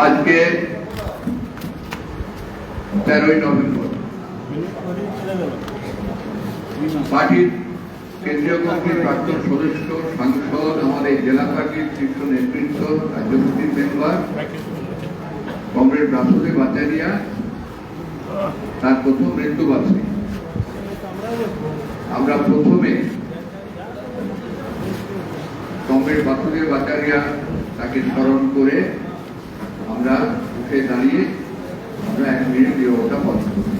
আজকে 13ই নভেম্বর পার্টির কেন্দ্রীয় কমিটির প্রাক্তন সদস্য, সাংসদ, আমাদের জেলা পার্টির শীর্ষ নেতৃত্ব, রাজ্যসভার মেম্বার কমরেড বাসুদেব আচারিয়া তার প্রথম মৃত্যুবার্ষিকী। আমরা প্রথমে কমরেড বাসুদেব আচারিয়া তাকে স্মরণ করে আমরা উঠে দাঁড়িয়ে আমরা 1 মিনিট নীরবতা পালন করি।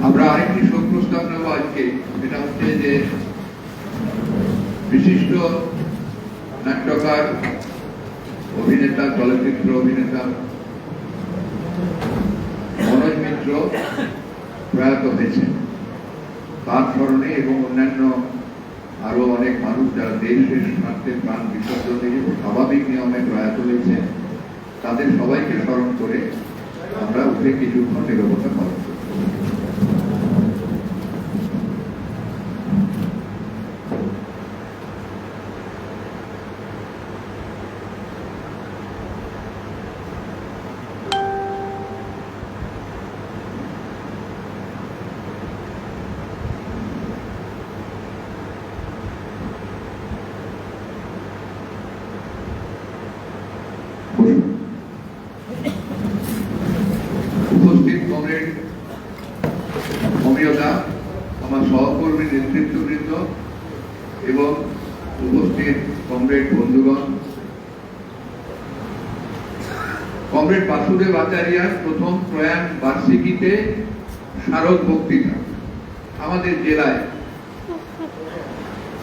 আমরা আরেকটি শোক প্রস্তাব নেব আজকে, এটা হচ্ছে যে বিশিষ্ট নাট্যকার, অভিনেতা, চলচ্চিত্র অভিনেতা মনোজ মিত্র প্রয়াত হয়েছেন। তার স্মরণে এবং অন্যান্য আরো অনেক মানুষ যারা দেশের স্বার্থে প্রাণ বিসর্জন দিয়ে স্বাভাবিক নিয়মে প্রয়াত হয়েছে, তাদের সবাইকে স্মরণ করে আমরা উঠে কিছুক্ষণ নীরবতা পালন করি। উপস্থিত কমরেড অমিয়দা, আমার সহকর্মী নেতৃত্ববৃন্দ এবং উপস্থিত কমরেড বন্ধুগণ, কমরেড বাসুদেব আচারিয়ার প্রথম প্রয়াণ বার্ষিকীতে স্মারক বক্তৃতা আমাদের জেলায়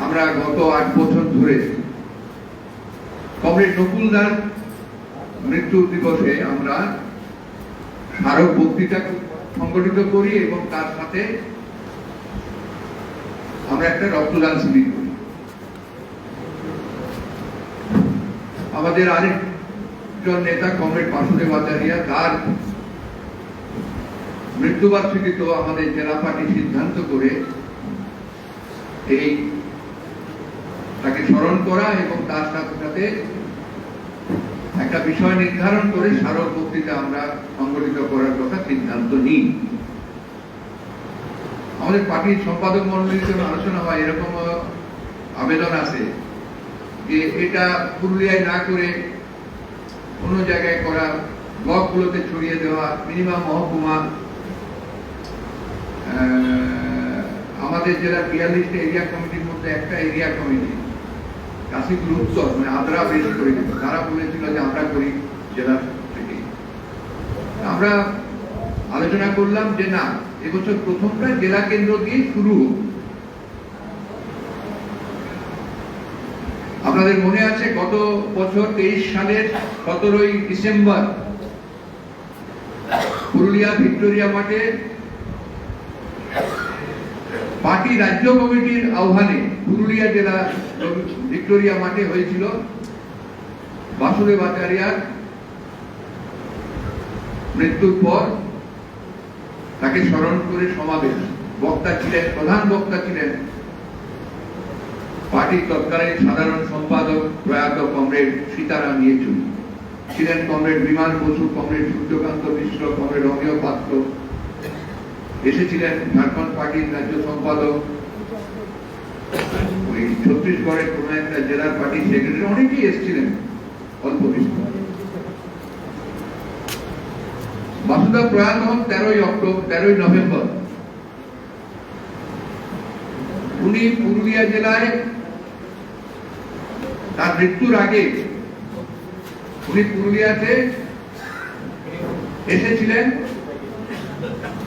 আমরা গত 8 বছর ধরে কমরেড নকুলদার মৃত্যু দিবসে আমরা স্মারক বক্তৃতা সংগঠিত করি এবং তার সাথে আমরা একটা রক্তদান শিবির করি। আমাদের আরেকজন নেতা কমরেড বাসুদেব আচারিয়া, তার মৃত্যুবার্ষিকীতেও আমাদের জেলা পার্টি সিদ্ধান্ত করে এই তাকে স্মরণ করা এবং তার সাথে সাথে একটা বিষয় নির্ধারণ করে স্মারক বক্তৃতা আমরা সংগঠিত করার কথা সিদ্ধান্ত নিই। আমাদের পার্টির সম্পাদক মন্ডলীর জন্য আলোচনা হয়, এরকম আবেদন আছে যে এটা পুরুলিয়ায় না করে অন্য জায়গায় করা, ব্লকগুলোতে ছড়িয়ে দেওয়া, মিনিমাম মহকুমা, আমাদের জেলার 42টা এরিয়া কমিটির মধ্যে একটা এরিয়া কমিটি কাশীপুর উত্তর মানে আদ্রা বেশ করে দিত, তারা বলেছিল যে আমরা করি জেলা থেকে। আমরা আলোচনা করলাম যে না, এবছর প্রথমটা জেলা কেন্দ্র দিয়ে শুরু হোক। আপনাদের মনে আছে গত বছর 23 সালের 17ই ডিসেম্বর পুরুলিয়া ভিক্টোরিয়া মাঠে পার্টি রাজ্য কমিটির আহ্বানে পুরুলিয়া জেলা ভিক্টোরিয়া মাঠে হয়েছিল বাসুদেব আচারিয়ার মৃত্যুর পর তাকে স্মরণ করে সমাবেশ। বক্তা ছিলেন, প্রধান বক্তা ছিলেন পার্টির তৎকালীন সাধারণ সম্পাদক প্রয়াত কমরেড সীতারাম ইয়েচুরি, ছিলেন কমরেড বিমান বসু, কমরেড সূর্যকান্ত মিশ্র, কমরেড অমিয় পাত্র, এসেছিলেন ঝাড়খণ্ড পার্টির রাজ্য সম্পাদক, ওই ছত্তিশগড়ের কোন একটা জেলার পার্টির সেক্রেটারি, অনেকেই এসেছিলেন অল্প বেশি। বাসুদেব প্রয়াত হন 13ই নভেম্বর উনি পুরুলিয়া জেলায় তার মৃত্যুর আগে উনি পুরুলিয়াতে এসেছিলেন,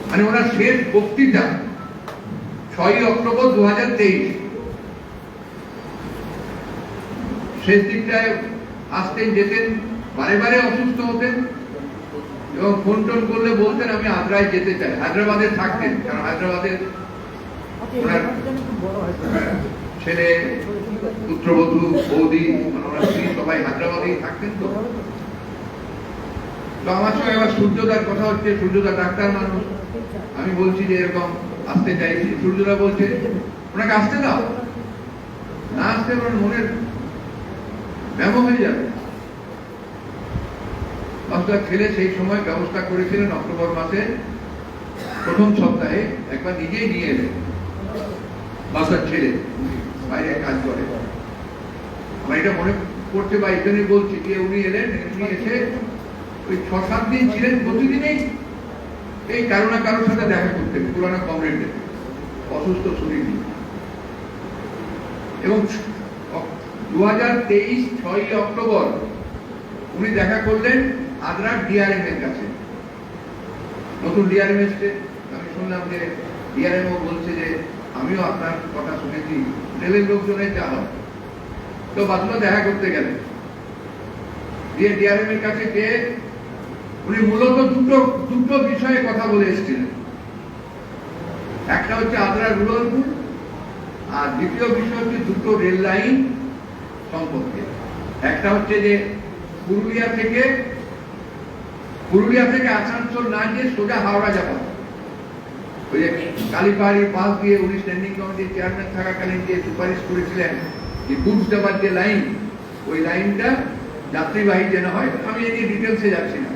মানে ওনার শেষ বক্তৃতা 6ই অক্টোবর 2023। শেষ দিকটায় আসতেন যেতেন, বারে বারে অসুস্থ হতেন এবং ফোন টোন করলে বলতেন আমি আগ্রায় যেতে চাই। হায়দ্রাবাদে থাকতেন, কারণ হায়দ্রাবাদের ওনার ছেলে, পুত্রবধূ, বৌদি, ওনার স্ত্রী সবাই হায়দ্রাবাদেই থাকতেন। তো আমার সঙ্গে আবার সূর্যদার কথা হচ্ছে। সূর্যদা ডাক্তার মানুষ, আমি বলছি যে এরকম আসতে চাইছি। সূর্যদা বলছে ওনাকে আসতে দাও, না আসতে ওনার মনের ব্যামো হয়ে যাবে। আপনার ছেলে সেই সময় ব্যবস্থা করেছিলেন অক্টোবর মাসে প্রথম সপ্তাহে একবার নিজেই নিয়ে এলেন। বাসার ছেলে বাইরে কাজ করে, আমার এটা মনে পড়ছে বা এখানে বলছি যে উনি এলেন, উনি এসে ওই 6-7 দিন ছিলেন। প্রতিদিনই এই কারো না কারোর সাথে দেখা করতেন, পুরানো কমরেডদের অসুস্থ শরীর নিয়ে। এবং 2023 6ই অক্টোবর উনি দেখা করলেন আদ্রার ডিআরএম এর কাছে। নতুন ডিআরএম এসছে, আমি শুনলাম যে ডিআরএমও বলছে যে আমিও আপনার কথা শুনেছি, রেলের লোকজনের যা হয়। তো বাসুদা দেখা করতে গেলেন, দিয়ে ডিআরএম এর কাছে গিয়ে উনি মূলত দুটো বিষয়ে কথা বলে এসেছিলেন। একটা হচ্ছে আদ্রা রুরালপুর, আর দ্বিতীয় বিষয় হচ্ছে দুটো রেল লাইন সম্পর্কে। একটা হচ্ছে যে পুরুলিয়া থেকে আসানসোল না গিয়ে সোজা হাওড়া যাওয়া। ওই যে কালীপাহাড়ি পাস দিয়ে উনি স্ট্যান্ডিং কমিটির চেয়ারম্যান থাকাকালীন যে সুপারিশ করেছিলেন যে গুডস যাবার যে লাইন, ওই লাইনটা যাত্রীবাহী যেন হয়। আমি এই নিয়ে ডিটেলসে যাচ্ছি না,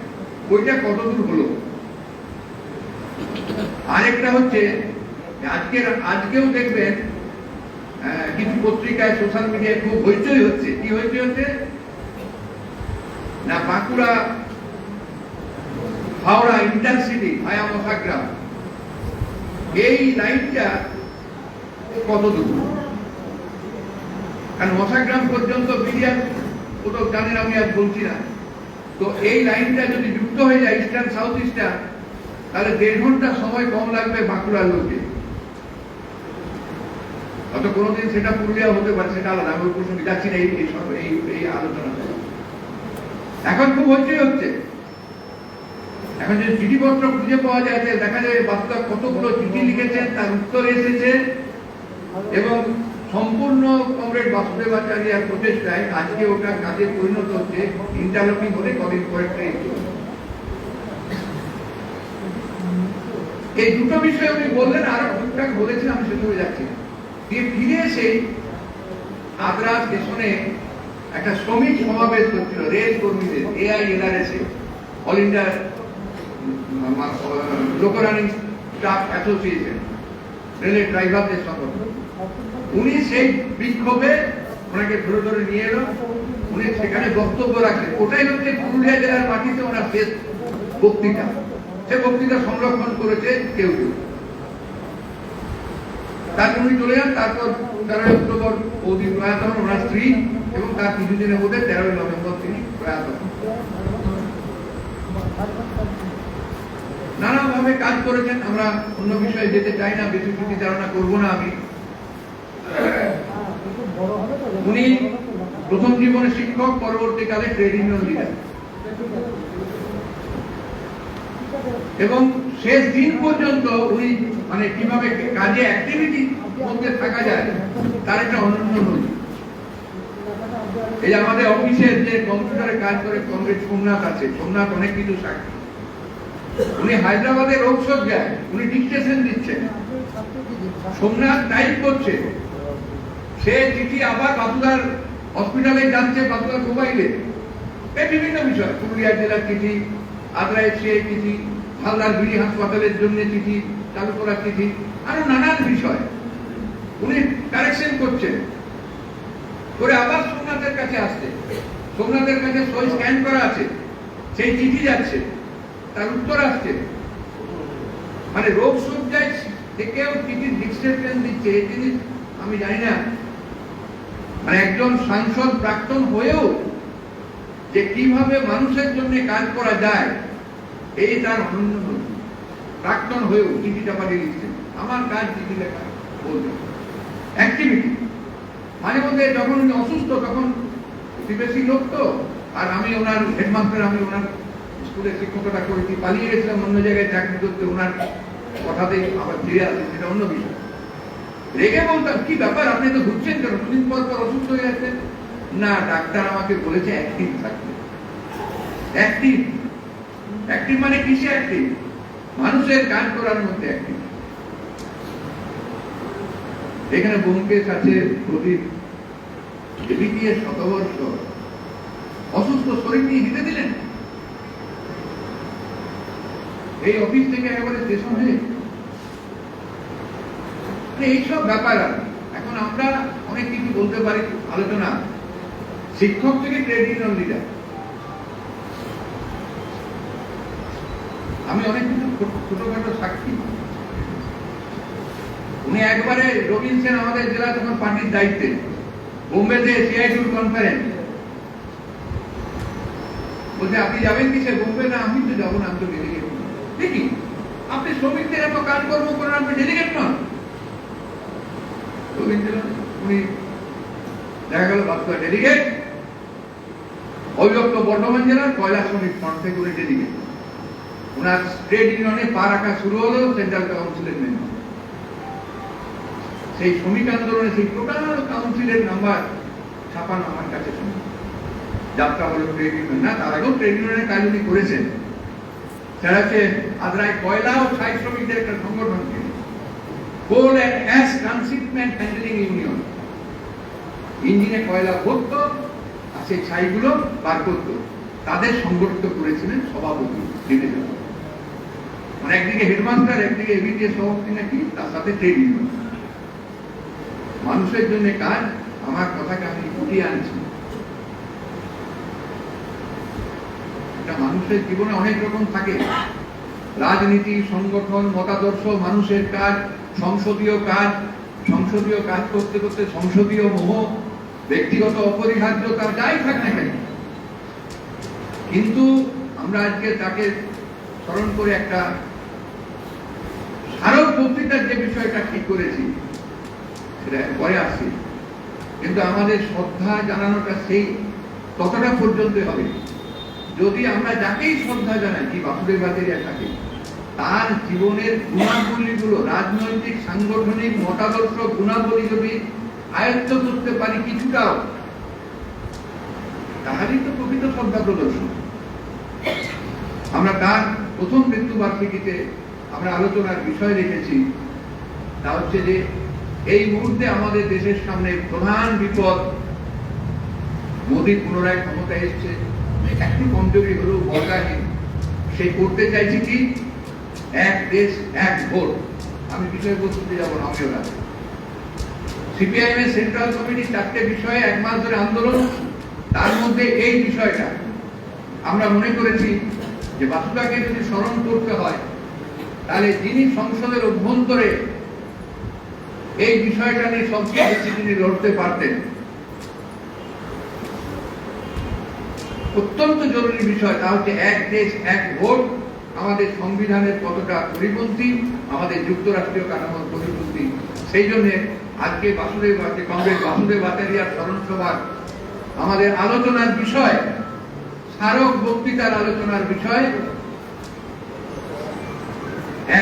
ওইটা কতদূর হলো। আরেকটা হচ্ছে আজকেও দেখবেন কিছু পত্রিকায়, সোশ্যাল মিডিয়ায় খুব হইচই হচ্ছে। কি হইচই হচ্ছে না, বাঁকুড়া হাওড়া ইন্টারসিটি ভায়া মশাগ্রাম, এই লাইনটা কত দূর? কারণ মশাগ্রাম পর্যন্ত মিডিয়া কোথাও জানেন, আমি আজ বলছি না। তো এই লাইনটা যদি যুক্ত হয়ে যায় ইস্টার্ন সাউথ ইস্টার্ন, তাহলে 1.5 ঘন্টা সময় কম লাগবে বাঁকুড়ার লোকে। অত কোনোদিন সেটা পুরুলিয়া হতে পারে, সেটা আলাদা, আমি ওই প্রসঙ্গে যাচ্ছি না এই আলোচনা। এখন খুব হইচই হচ্ছে। এখন যে চিঠিপত্র খুঁজে পাওয়া যায়, দেখা যায় বাস্তা কতগুলো চিঠি লিখেছেন, তার উত্তর এসেছে, এবং সম্পূর্ণ কমরেড বাসুদেব আচার্যের প্রচেষ্টায় আজকে ওটা কাজে পরিণত হচ্ছে। ইন্টারলকিং হলে কদিন পরে ট্রেন। এই দুটো বিষয় উনি বললেন, আরো টুকটাক বলেছেন, আমি সেভাবে যাচ্ছি না। দিয়ে ফিরে এসে আদ্রা স্টেশনে একটা শ্রমিক সমাবেশ হচ্ছিল রেল কর্মীদের, AILRS, অল ইন্ডিয়া লোকো রানিং স্টাফ অ্যাসোসিয়েশন, রেলের ড্রাইভারদের সংগঠন। উনি সেই বিক্ষোভে ওনাকে ধরে ধরে নিয়ে এলো, উনি সেখানে বক্তব্য রাখলেন। ওটাই হচ্ছে পুরুলিয়া জেলার মাটিতে ওনার শেষ বক্তৃতা। সে বক্তৃতা সংরক্ষণ করেছে কেউ। তারপর উনি চলে যান। তারপর 13 অক্টোবর বৌদি প্রয়াত হন, ওনার স্ত্রী, এবং তার কিছুদিনের মধ্যে 13 নভেম্বর তিনি প্রয়াত হন। নানাভাবে কাজ করেছেন। আমরা অন্য বিষয়ে যেতে চাই না, বেশি কিছু ধারণা করবো না। আমি উনি প্রথম জীবনে শিক্ষক, পরবর্তীকালে ট্রেড ইউনিয়ন লিডার, এবং শেষ দিন পর্যন্ত উনি মানে কিভাবে কাজে অ্যাক্টিভিটি মধ্যে থাকা যায় তার একটা অনন্য নজির। এই আমাদের অফিসের যে কম্পিউটারে কাজ করে কমরেড সোমনাথ আছে, সোমনাথ অনেক কিছু সাক্ষী। উনি হায়দ্রাবাদে রোগ সজ্জায় উনি ডিকটেশন দিচ্ছেন, সোমনাথ টাইপ করছে, সে চিঠি আবার বাসুদার হসপিটালে যাচ্ছে, বাসুদার মোবাইলে। এই বিভিন্ন বিষয়, পুরুলিয়া জেলার চিঠি, আদ্রা এফসিআই চিঠি, হালদার বিড়ি হাসপাতালের জন্য চিঠি, চালু করার চিঠি, আরো নানান বিষয় উনি কারেকশন করছেন, করে আবার সোমনাথের কাছে আসছে। সোমনাথের কাছে সই স্ক্যান করা আছে, সেই চিঠি যাচ্ছে, তার উত্তর আসছে। মানে রোগ সজ্জায় থেকেও চিঠির ডিকটেশন দিচ্ছে। এই জিনিস আমি জানি না, মানে একজন সাংসদ প্রাক্তন হয়েও যে কিভাবে মানুষের জন্য কাজ করা যায়, এই তার অনন্য নথি। প্রাক্তন হয়েও চিঠিটা পাঠিয়ে দিচ্ছেন, আমার কাজ চিঠি লেখা বলতে অ্যাক্টিভিটি। মাঝে মধ্যে যখন উনি অসুস্থ তখন প্রতিবেশী লোক তো, আর আমি ওনার হেডমাস্টার, আমি ওনার স্কুলের শিক্ষকতা করেছি, পালিয়ে গেছিলাম অন্য জায়গায় চাকরি করতে, ওনার কথাতেই আবার ফিরে আসে, সেটা অন্য বিষয়। রেগে বলতাম, কি ব্যাপার আপনি তো ঘুরছেন কেন, দুদিন পর পর অসুস্থ হয়ে যাচ্ছেন? না, ডাক্তার আমাকে বলেছে অ্যাক্টিভ থাকতে। অ্যাক্টিভ অ্যাক্টিভ মানে কিসে অ্যাক্টিভ? মানুষের কাজ করার মধ্যে অ্যাক্টিভ। এখানে ব্যোমকেশ আছে, প্রদীপ, এবিটিএ শতবর্ষ, অসুস্থ শরীর নিয়ে হেঁটে দিলেন এই অফিস থেকে একেবারে স্টেশন হয়ে। এইসব ব্যাপার আর এখন আমরা অনেক কিছু বলতে পারি, আলোচনা শিক্ষক থেকে ট্রেড ইউনিয়ন লিডার, আমি অনেক কিছু ছোটখাটো সাক্ষী। উনি একবারে রবীন্দ্র সেন আমাদের জেলা তখন পার্টির দায়িত্বে, বোম্বেতে সিআইটিউর কনফারেন্স, বলছে আপনি যাবেন কিসে বোম্বে? না আমি তো যাবো না, আমি তো ডেলিগেট। দেখি আপনি শ্রমিকদের এত কাজকর্ম করেন, আপনি ডেলিগেট নন। রবীন্দ্র উনি দেখা গেল বাস্তব ডেলিগেট, অবিভক্ত বর্ধমান জেলার কয়লা শ্রমিক ফ্রন্ট থেকে উনি ডেলিগেট। ওনার ট্রেড ইউনিয়নে পা রাখা শুরু হলো সেন্ট্রাল কাউন্সিলের মেম্বার। সেই শ্রমিক আন্দোলনে সেই টোটাল কাউন্সিলের নাম্বার ছাপানো আমার কাছে যাত্রা হলো ট্রেড ইউনিয়ন। না, তার আগেও ট্রেড ইউনিয়নের কাজ উনি করেছেন। সেটা হচ্ছে আদ্রায় কয়লা ও ছাই শ্রমিকদের একটা সংগঠন ছিল, coal and ash transshipment handling union. ইঞ্জিনে কয়লা ভরতো আর সেই ছাইগুলো বার করতো, তাদের সংগঠিত করেছিলেন সভাপতি ডিভিশন। মানে একদিকে হেডমাস্টার, একদিকে এবিটিএ সভাপতি নাকি, তার সাথে ট্রেড ইউনিয়ন। মানুষের জন্য কাজ, আমার কথাকে আমি ফুটিয়ে আনছি। মানুষের জীবনে অনেক রকম থাকে, রাজনীতি, সংগঠন, মতাদর্শ, মানুষের কাজ, সংসদীয় কাজ, সংসদীয় কাজ করতে করতে সংসদীয় মোহ, ব্যক্তিগত অপরিহার্যতা, যাই থাক না কেন। কিন্তু আমরা আজকে তাকে স্মরণ করে একটা স্মারক বক্তৃতার যে বিষয়টা ঠিক করেছি সেটা পরে আসছি, কিন্তু আমাদের শ্রদ্ধা জানানোটা সেই ততটা পর্যন্ত হবে যদি আমরা যাকেই শ্রদ্ধা জানাই, কি বাসুদেব বাজারিয়া থাকে, তার জীবনের গুণাবলীগুলো, রাজনৈতিক সাংগঠনিক মতাদর্শ গুণাবলী যদি আয়ত্ত করতে পারি কিছুটাও, তাহারই তো প্রকৃত শ্রদ্ধা প্রদর্শন। আমরা তার প্রথম মৃত্যুবার্ষিকীতে আমরা আলোচনার বিষয় রেখেছি, তা হচ্ছে যে এই মুহূর্তে আমাদের দেশের সামনে প্রধান বিপদ, মোদী পুনরায় ক্ষমতায় এসছে, একটু কমজোরি হলেও বর্গাহীন, সে করতে চাইছে কি এক দেশ এক ভোট। আমি বিষয়বস্তুতে যাবো না, আমিও না। সিপিআইএম এর সেন্ট্রাল কমিটি 4টে বিষয়ে 1 মাস ধরে আন্দোলন, তার মধ্যে এই বিষয়টা আমরা মনে করেছি যে বাসুদাকে যদি স্মরণ করতে হয়, তাহলে যিনি সংসদের অভ্যন্তরে এই বিষয়টা নিয়ে সবচেয়ে বেশি তিনি লড়তে পারতেন, অত্যন্ত জরুরি বিষয়, তা হচ্ছে এক দেশ এক ভোট। আমাদের সংবিধানের কতটা পরিপন্থী, আমাদের যুক্তরাষ্ট্রীয় কাঠামোর পরিপন্থী। সেই জন্য আজকে কংগ্রেস বাসুদেব বাজারিয়ার স্মরণ সভার আমাদের আলোচনার বিষয়, স্মারক বক্তৃতার আলোচনার বিষয়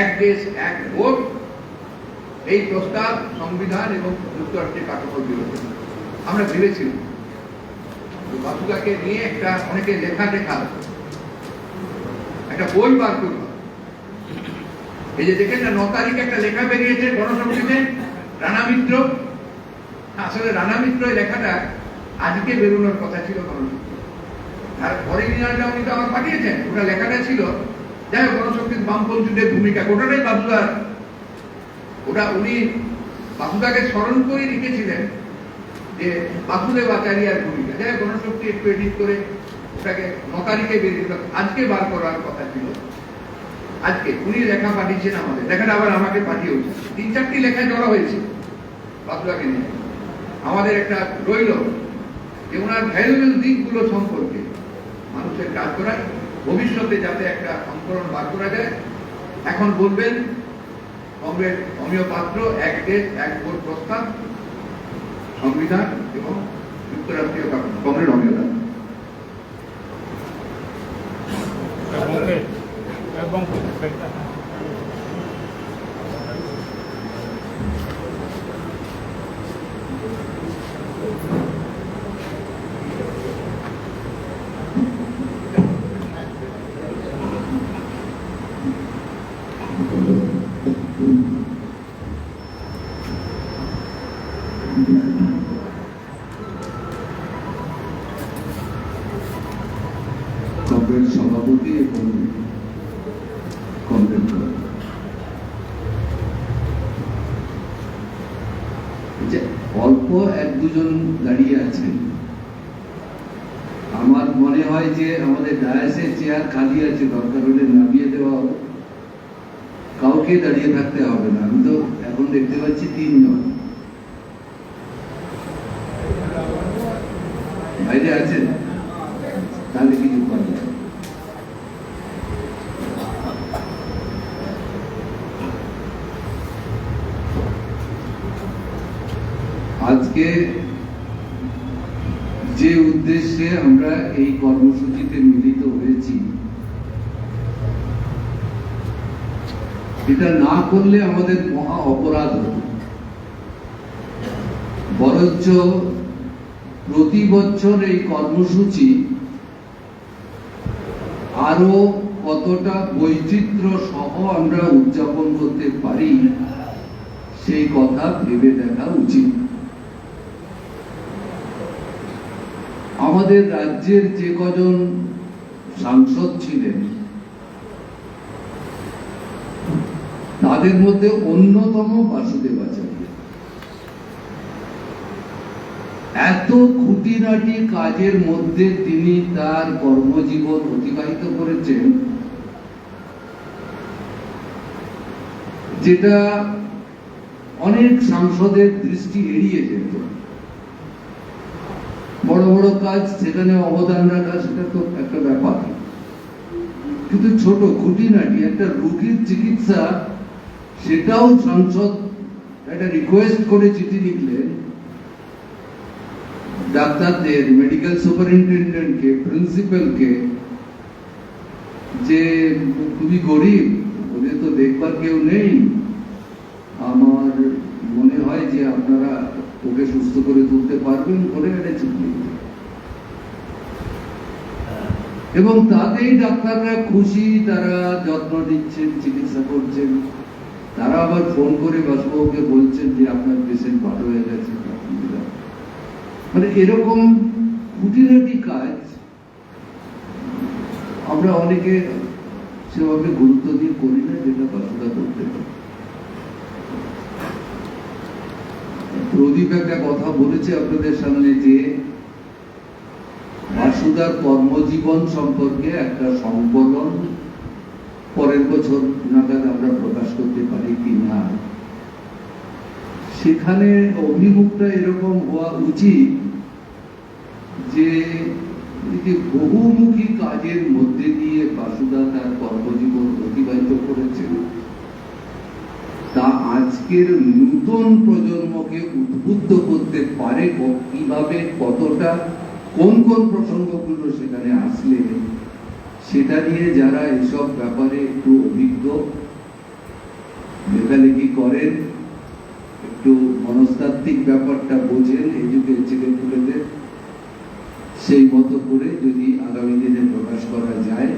এক দেশ এক ভোট। এই প্রস্তাব সংবিধান এবং যুক্তরাষ্ট্রের কাঠামোর বিরোধী। আমরা ভেবেছিলাম বাসুদাকে নিয়ে একটা অনেকে লেখা একটা বই বার করব। এই যে দেখেন না, 9 তারিখে একটা লেখা বেরিয়েছে গণশক্তিতে, রানা মিত্র। আসলে রানা মিত্র এই লেখাটা আজকে বেরোনোর কথা ছিল গণশক্তি, আর অরিজিনালটা উনি তো আমার পাঠিয়েছেন। ওটা লেখাটা ছিল, যাই হোক, গণশক্তির বামপন্থীদের ভূমিকা, ওটাটাই বাসুদার। ওটা উনি বাসুদাকে স্মরণ করে লিখেছিলেন যে বাসুদেব আচারিয়ার ভূমিকা। যাই হোক, গণশক্তি একটু এডিট করে ওটাকে 9 তারিখে বেরিয়েছিল, আজকে বার করার কথা ছিল। আজকে উনি লেখা পাঠিয়েছেন আমাদের, লেখাটা আবার আমাকে পাঠিয়েছে। 3-4টি লেখা জড়া হয়েছে। বাতলাকে নিয়ে আমাদের একটা রইল যে ওনার ভ্যালুয়েবল দিকগুলো সম্পর্কে মানুষের কাজ করায়, ভবিষ্যতে যাতে একটা সংকলন বার করা যায়। এখন বলবেন কমরেড অমিয় পাত্র এক দেশ এক ভোট প্রস্তাব, সংবিধান এবং যুক্তরাষ্ট্রীয় কানুন। কমরেড অমিয় পাত্র। কংগ্রেস সভাপতি এবং কংগ্রেস অল্প এক দুজন দাঁড়িয়ে আছেন। আমার মনে হয় যে আমাদের ডায়াসের চেয়ার খালি আছে, দরকার হলে নামিয়ে দেওয়া হবে, কাউকে দাঁড়িয়ে থাকতে হবে না। আমি তো এখন দেখতে পাচ্ছি 3 জন বাইরে আছেন, তাহলে কিছু করা যায়। আজকে যে উদ্দেশ্যে আমরা এই কর্মসূচিতে মিলিত হয়েছি, এটা না করলে আমাদের মহা অপরাধ হতো। বরঞ্চ প্রতি বছর এই কর্মসূচি আরো কতটা বৈচিত্র্য সহ আমরা উদযাপন করতে পারি সেই কথা ভেবে দেখা উচিত। আমাদের রাজ্যের যে কজন সাংসদ ছিলেন তাদের মধ্যে অন্যতম বাসুদেব আচার্য। এত খুঁটিনাটি কাজের মধ্যে তিনি তার কর্মজীবন অতিবাহিত করেছেন, যেটা অনেক সাংসদের দৃষ্টি এড়িয়ে যেত। বড় বড় কাজ সেখানে অবদান রাখা সেটা তো একটা ব্যাপার, কিন্তু ছোট খুঁটিনাটি একটা রোগীর চিকিৎসা, সেটাও সাংসদ একটা রিকোয়েস্ট করে চিঠি লিখলেন ডাক্তারদের, মেডিকেল সুপারিনটেন্ডেন্টকে, প্রিন্সিপালকে, যে খুবই গরিব, ওদের তো দেখবার কেউ নেই, আমার মনে হয় যে আপনারা ওকে সুস্থ করে তুলতে পারবেন বলে একটা চিঠি। এবং তাতেই ডাক্তাররা খুশি, তারা যত্ন নিচ্ছেন, চিকিৎসা করছেন। তারা আবার ফোন করে বাসুবাবুকে বলছেন যে আপনার পেশেন্ট ভালো হয়ে গেছে। মানে এরকম খুঁটিনাটি কাজ আমরা অনেকে সেভাবে গুরুত্ব দিয়ে করি না, যেটা বাসুদা করতে পারে। প্রদীপ একটা কথা বলেছে আপনাদের সামনে যে বাসুদার কর্মজীবন সম্পর্কে একটা সংকলন পরের বছর নাগাদ আমরা প্রকাশ করতে পারি কিনা। সেখানে অভিমুখটা এরকম হওয়া উচিত যে বহুমুখী কাজের মধ্যে দিয়ে বাসুদা তার কর্মজীবন অতিবাহিত করেছেন, তা আজকের নতুন প্রজন্মকে উদ্বুদ্ধ করতে পারে কিভাবে, কতটা, কোন কোন প্রসঙ্গগুলো সেখানে আসলে সেটা নিয়ে যারা এসব ব্যাপারে একটু অভিজ্ঞ, লেখালেখি করেন, একটু মনস্তাত্ত্বিক ব্যাপারটা বোঝেন, এই যুগের ছেলেপুলেদের, সেই মতো করে যদি আগামী দিনে প্রকাশ করা যায়,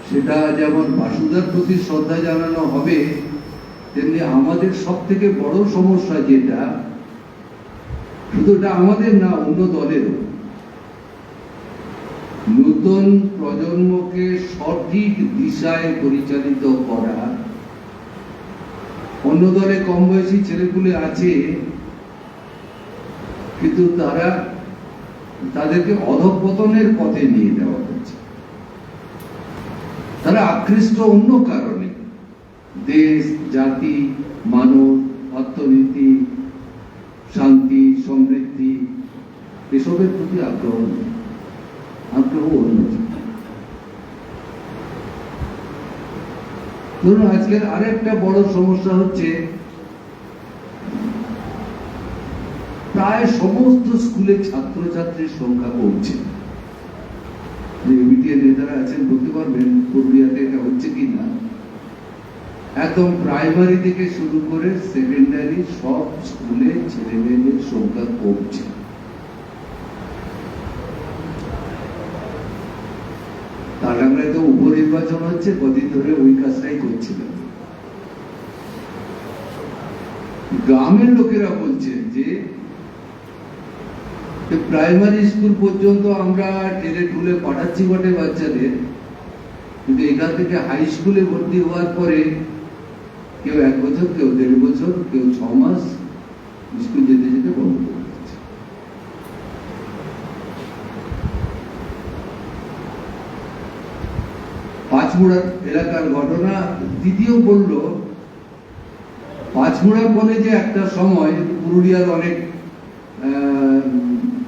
সেটা যেমন বাসুদার প্রতি শ্রদ্ধা জানানো হবে, তেমনি আমাদের সব থেকে বড় সমস্যা যেটা, শুধু এটা আমাদের না, অন্য দলেরও, নতুন প্রজন্মকে সঠিক দিশায় পরিচালিত করা। অন্য দলে কম বয়সী ছেলেপুলে আছে, কিন্তু তাদেরকে অধঃপতনের পথে নিয়ে দেওয়া হচ্ছে। তারা আকৃষ্ট অন্য কারণে, দেশ, জাতি, মানব, অর্থনীতি, ধরুন আজকের আরেকটা বড় সমস্যা হচ্ছে প্রায় সমস্ত স্কুলে ছাত্রছাত্রীর সংখ্যা কমছে। এবিটিএ নেতারা আছেন বলতে পারবেন পুরুলিয়াতে এটা হচ্ছে কিনা। একদম প্রাইমারি থেকে শুরু করে সেকেন্ডারি সব স্কুলে ছেলে মেয়েদের সংখ্যা কমছে। টাটাংরায় তো উপনির্বাচন হচ্ছে, কদিন ধরে ওই কাজটাই করছিলেন। গ্রামের লোকেরা বলছেন যে প্রাইমারি স্কুল পর্যন্ত আমরা ঠেলে ঠুলে পাঠাচ্ছি বটে বাচ্চাদের, কিন্তু এখান থেকে হাই স্কুলে ভর্তি হওয়ার পরে কেউ 1 বছর, কেউ 1.5 বছর, কেউ 6 মাস স্কুল যেতে যেতে বন্ধ করে দিচ্ছে। পাঁচমুড়া এলাকার ঘটনা দ্বিতীয় বলল, পাঁচমুড়া কলেজে একটা সময় পুরুলিয়ার অনেক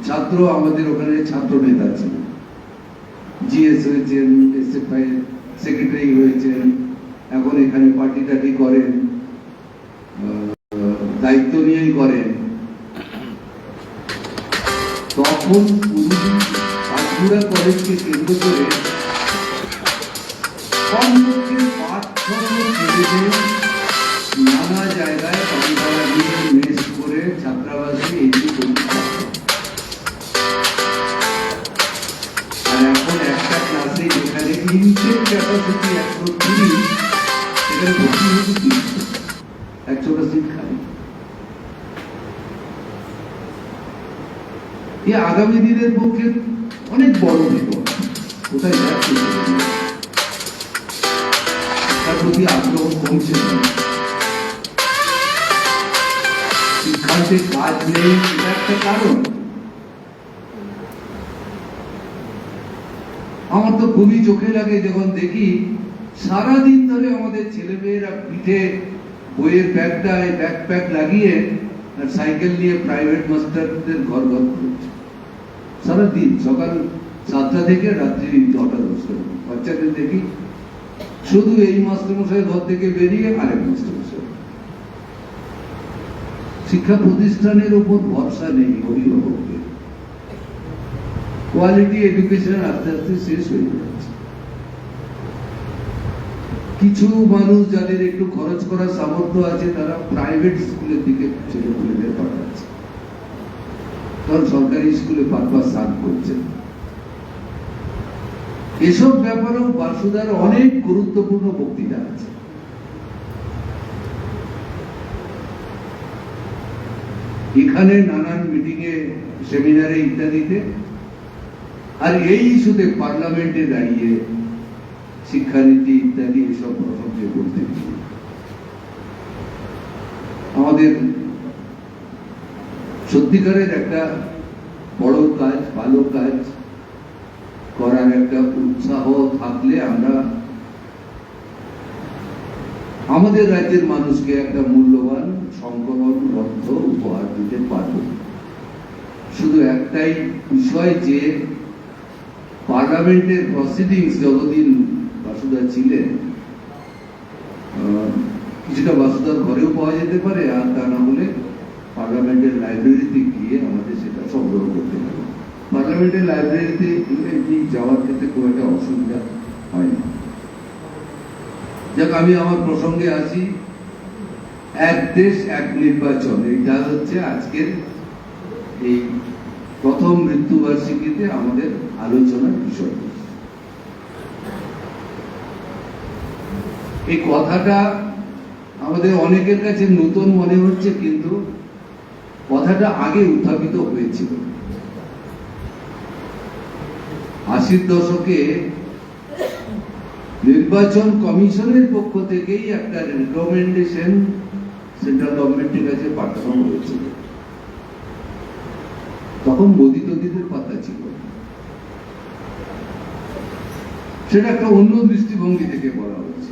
ছাত্র আমাদের ওখানে ছাত্র নেতা ছিল, জিএস হয়েছেন, এসএফআই সেক্রেটারি হয়েছেন, এখন এখানে পার্টি টাটি করেন, দায়িত্ব নিয়েই করেন। তখন পাঁচমুড়া কলেজকে কেন্দ্র করে কমপক্ষে 5-6 ছেলেদের নানা জায়গায় পাঠিয়ে দিয়ে মেস করে ছাত্রাবাসে এই আর এখন একটা ক্লাসে যেখানে ইনটেক ক্যাপাসিটি 130, সেখানে ভর্তি হচ্ছে 100টা সিট খালি। এই আগামী দিনের পক্ষে অনেক বড় বিপদ। কোথায় যাচ্ছে তার প্রতি আগ্রহ কমছে না, শিক্ষার্থীর কাজ নেই, এটা একটা কারণ। আমার তো খুবই চোখে লাগে যখন দেখি সারাদিন ধরে আমাদের ছেলে মেয়েরা পিঠে বইয়ের ব্যাগটায় ব্যাকপ্যাক লাগিয়ে আর সাইকেল নিয়ে প্রাইভেট মাস্টারদের ঘর ঘর করছে সারাদিন, সকাল 7টা থেকে রাত্রি 9টা-10টা। বাচ্চাদের দেখি শুধু এই মাস্টারমশাই ঘর থেকে বেরিয়ে আরেক মাস্টারমশাই। শিক্ষা প্রতিষ্ঠানের উপর ভরসা নেই অভিভাবকদের। কোয়ালিটি এডুকেশন আস্তে আস্তে শেষ হয়ে যাচ্ছে। কিছু মানুষ যাদের একটু খরচ করার সামর্থ্য আছে তারা প্রাইভেট স্কুলের দিকে ছেলেপুলেদের পাঠাচ্ছে, কারণ সরকারি স্কুলে পারপাস সার্ভ করছে। এসব ব্যাপারেও বাসুদার অনেক গুরুত্বপূর্ণ বক্তৃতা আছে। এখানে নানান মিটিং এ, সেমিনারে ইত্যাদিতে, আর এই ইস্যুতে পার্লামেন্টে দাঁড়িয়ে শিক্ষানীতি ইত্যাদি এসব প্রসঙ্গে বলতে গিয়ে আমাদের সত্যিকারের একটা বড় কাজ, ভালো কাজ করার একটা উৎসাহ থাকলে আমরা আমাদের রাজ্যের মানুষকে একটা মূল্যবান সংকলন গ্রন্থ উপহার দিতে পারব। শুধু একটাই বিষয় যে পার্লামেন্টের প্রসিডিংস যতদিন বাসুদা ছিলেন, কিছুটা বাসুদার ঘরেও পাওয়া যেতে পারে, আর তা না হলে পার্লামেন্টের লাইব্রেরিতে গিয়ে আমাদের সেটা সংগ্রহ করতে হবে। পার্লামেন্টের লাইব্রেরিতে যাওয়ার ক্ষেত্রে খুব একটা অসুবিধা হয় না। যাক, আমি আমার প্রসঙ্গে আসি। এক দেশ এক নির্বাচন, এটা হচ্ছে আজকের এই প্রথম মৃত্যুবার্ষিকীতে আমাদের আলোচনার বিষয়। এই কথাটা আমাদের অনেকের কাছে নতুন মনে হচ্ছে, কিন্তু কথাটা আগে উত্থাপিত হয়েছিল। 80-র দশকে নির্বাচন কমিশনের পক্ষ থেকেই একটা রিকমেন্ডেশন সেন্ট্রাল গভর্নমেন্টের কাছে পাঠানো হয়েছিল। তখন মোদি টোদিদের পাতা ছিল, সেটা একটা অন্য দৃষ্টিভঙ্গি থেকে বলা হয়েছে।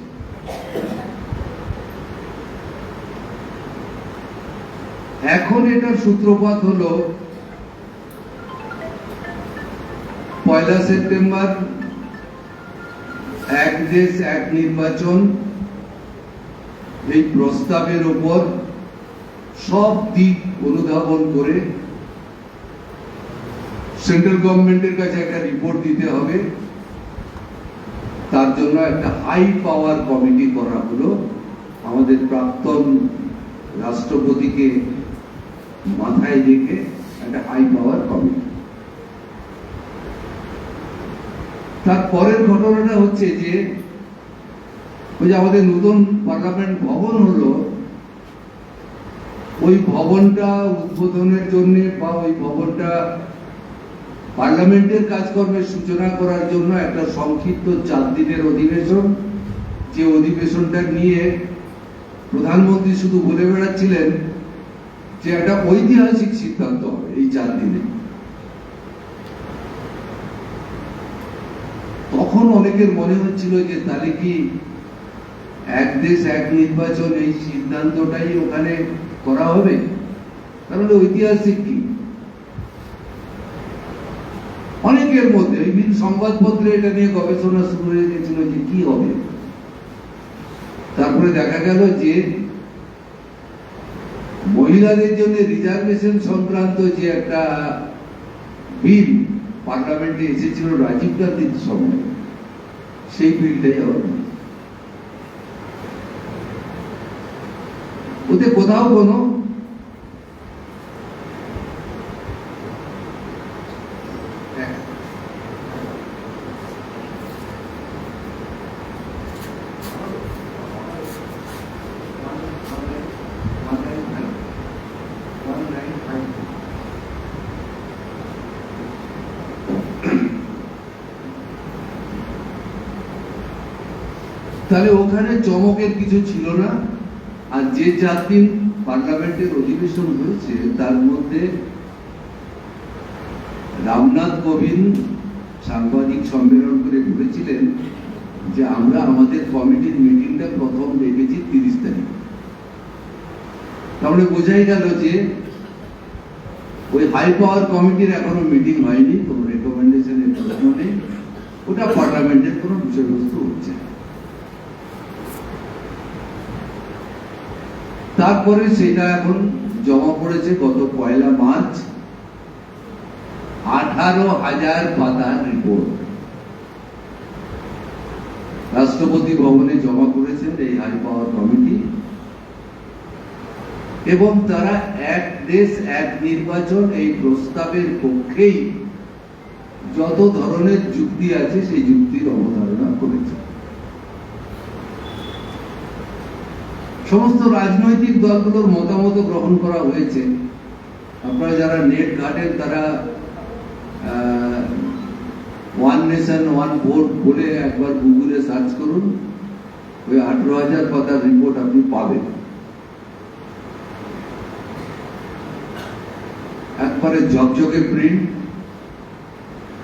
এখন এটার সূত্রপাত হলো 1 সেপ্টেম্বর এক দেশ এক নির্বাচন এই প্রস্তাবের উপর সব দিক অনুধাবন করে সেন্ট্রাল গভর্নমেন্টের কাছে একটা রিপোর্ট দিতে হবে। তার জন্য একটা হাই পাওয়ার কমিটি করা হলো, আমাদের প্রাক্তন রাষ্ট্রপতিকে মাথায় রেখে একটা হাই পাওয়ার কমিটি। তারপরের ঘটনাটা হচ্ছে যে ওই যে আমাদের নতুন পার্লামেন্ট ভবন হলো, ওই ভবনটা উদ্বোধনের জন্য বা ওই ভবনটা পার্লামেন্টের কাজকর্মের সূচনা করার জন্য একটা সংক্ষিপ্ত 4 দিনের অধিবেশন, যে অধিবেশনটা নিয়ে প্রধানমন্ত্রী শুধু বলে বেড়াচ্ছিলেন যে একটা ঐতিহাসিক সিদ্ধান্ত হবে এই 4 দিনে। তখন অনেকের মনে হচ্ছিল যে তাহলে কি এক দেশ এক নির্বাচন এই সিদ্ধান্তটাই ওখানে করা হবে, তাহলে ঐতিহাসিক কি? অনেকের মধ্যে বিভিন্ন সংবাদপত্রে এটা নিয়ে গবেষণা শুরু হয়ে গেছিল যে কি হবে। তারপরে দেখা গেল যে মহিলাদের জন্য রিজার্ভেশন সংক্রান্ত যে একটা বিল পার্লামেন্টে এসেছিল রাজীব গান্ধীর সময়, সেই বিলটাই হবে। ওতে কোথাও কোনো তাহলে ওখানে চমকের কিছু ছিল না। আর যে 4 দিন পার্লামেন্টের অধিবেশন হয়েছে তার মধ্যে রামনাথ কোবিন্দ সাংবাদিক সম্মেলন করে বলেছিলেন যে আমরা আমাদের কমিটির মিটিংটা প্রথম রেখেছি 30 তারিখ। তাহলে বোঝাই গেল যে ওই হাই পাওয়ার কমিটির এখনো মিটিং হয়নি, কোনো রেকমেন্ডেশনের প্রশ্ন নেই, ওটা পার্লামেন্টের কোনো বিষয়বস্তু হচ্ছে। তারপরে সেটা এখন জমা পড়েছে গত 1 মার্চ, 18,000 পাতার রিপোর্ট রাষ্ট্রপতি ভবনে জমা করেছেন এই হাই পাওয়ার কমিটি। এবং তারা এক দেশ এক নির্বাচন এই প্রস্তাবের পক্ষেই যত ধরনের যুক্তি আছে সেই যুক্তির অবতারণা করেছে। সমস্ত রাজনৈতিক দলগুলোর মতামত গ্রহণ করা হয়েছে। আপনারা যারা নেট ঘাটেন তারা ওয়ান নেশন ওয়ান ভোট বলে একবার গুগলে সার্চ করুন, ওই 18,000 পাতার রিপোর্ট আপনি পাবেন। একবারে ঝকঝকে প্রিন্ট,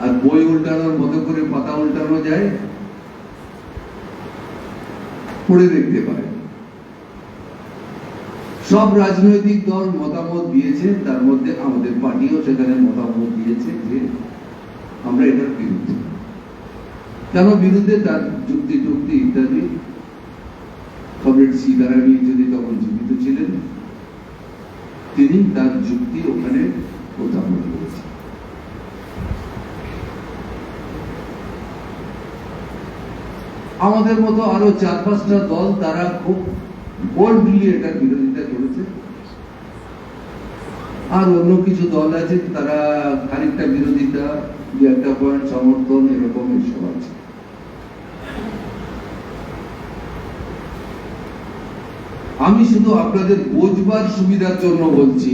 আর বই উল্টানোর মতো করে পাতা উল্টানো যায়, পড়ে দেখতে পারেন। সব রাজনৈতিক দল মতামত দিয়েছে, তার মধ্যে আমাদের পার্টিও সেখানে মতামত দিয়েছে যে আমরা এটার বিরুদ্ধে। কেন বিরুদ্ধে তার যুক্তি টুক্তি ইত্যাদি কমরেড সীতারামী যদি তখন জীবিত ছিলেন, তিনি তার যুক্তি ওখানে উপস্থাপন করেছেন। আমাদের মতো আরো 4-5টা দল তারা খুব বোল্ডলি এটার বিরোধিতা করেছে, আর অন্য কিছু দল আছে তারা খানিকটা বিরোধিতা, 2-1 পয়েন্ট সমর্থন, এরকম এসব আছে। আমি শুধু আপনাদের বোঝবার সুবিধার জন্য বলছি,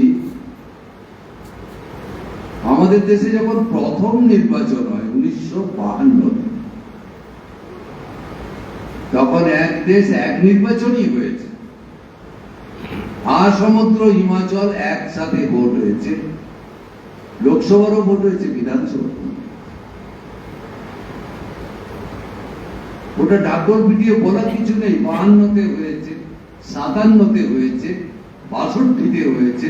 আমাদের দেশে যখন প্রথম নির্বাচন হয় 1952, তখন এক দেশ এক নির্বাচনই হয়েছে। সমগ্র হিমাচল একসাথে ভোট হয়েছে, লোকসভারও ভোট হয়েছে, বিধানসভা। ওটা ডাকর পিটিয়ে বলার কিছু নেই। 52-তে হয়েছে, 57-তে হয়েছে, 62-তে হয়েছে,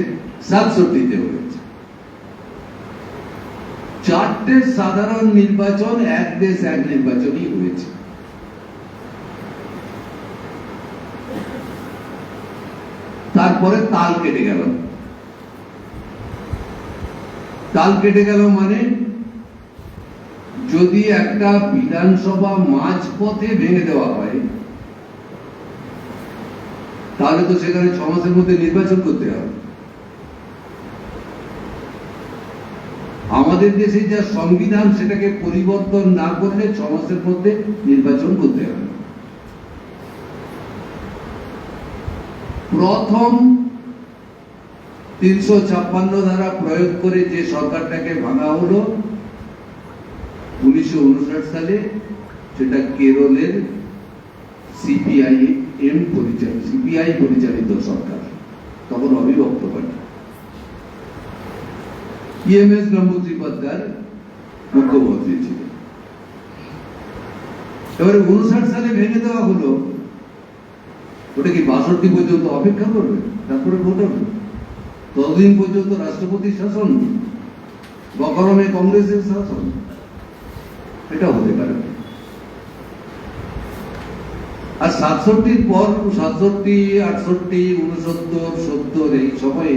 67-তে হয়েছে। 4টে সাধারণ নির্বাচন এক দেশ এক নির্বাচনই হয়েছে। তারপরে তাল কেটে গেল। তাল কেটে গেল মানে যদি একটা বিধানসভা মাঝপথে ভেঙে দেওয়া হয় তাহলে তো সেখানে 6 মাসের মধ্যে নির্বাচন করতে হবে। আমাদের দেশে যা সংবিধান সেটাকে পরিবর্তন না করলে 6 মাসের মধ্যে নির্বাচন করতে হবে। প্রথম 356 ধারা প্রয়োগ করে যে সরকারটাকে ভাঙা হলো 1959 সালে, সেটা কেরলের সিপিআই পরিচালিত সরকার, তখন অবিভক্ত পার্টি। EMS নম্বুদ্রিপাদ্যার মুখ্যমন্ত্রী ছিল। এবারে 59 সালে ভেঙে দেওয়া হলো, ওটা কি 62 পর্যন্ত অপেক্ষা করবে তারপরে ভোট হবে? ততদিন পর্যন্ত রাষ্ট্রপতির শাসন, বকরমে কংগ্রেসের শাসন, এটা হতে পারে না। আর 67 পর 67, 68, 69, 70 এই সময়ে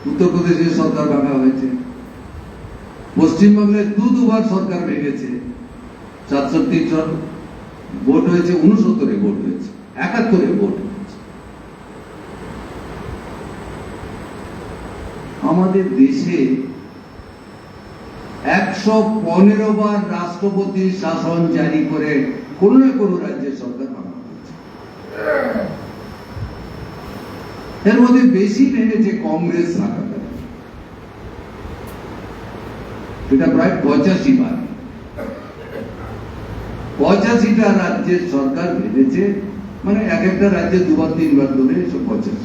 উত্তরপ্রদেশের সরকার ভাঙা হয়েছে, পশ্চিমবাংলায় দুবার সরকার ভেঙেছে। 67 ভোট হয়েছে, 69 ভোট হয়েছে, 71 ভোট হয়েছে। আমাদের দেশে 115 বার রাষ্ট্রপতির শাসন জারি করে কোন না কোন রাজ্যের সরকার ভাঙা হয়েছে। এর মধ্যে বেশি ভেঙেছে কংগ্রেস সরকার, এটা প্রায় 85 বার। 85টা রাজ্যের সরকার ভেঙেছে, মানে এক একটা রাজ্যে 2-3 বার ধরে 85।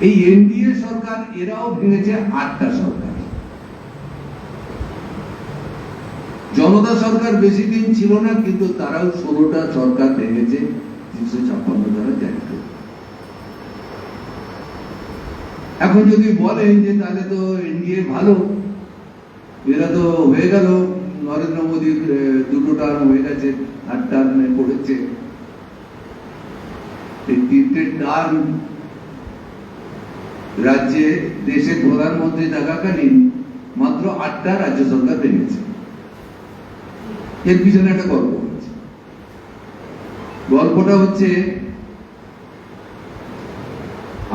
এই এনডিএ সরকার এরাও ভেঙেছে 8টা সরকার। জনতা সরকার বেশি দিন ছিল না, কিন্তু তারাও 16টা সরকার ভেঙেছে 356 ধারা জারি করে। এখন যদি বলেন যে তাহলে তো এনডিএ ভালো, এরা তো হয়ে গেল, নরেন্দ্র মোদীর 2টো টার্ম হয়ে গেছে, 8 টার্মে পড়েছে। এই 3টে টার্ম রাজ্যে দেশে প্রধানমন্ত্রী থাকাকালীন মাত্র 8টা রাজ্য সরকার ভেঙেছে। এর পিছনে একটা গল্প হচ্ছে। গল্পটা হচ্ছে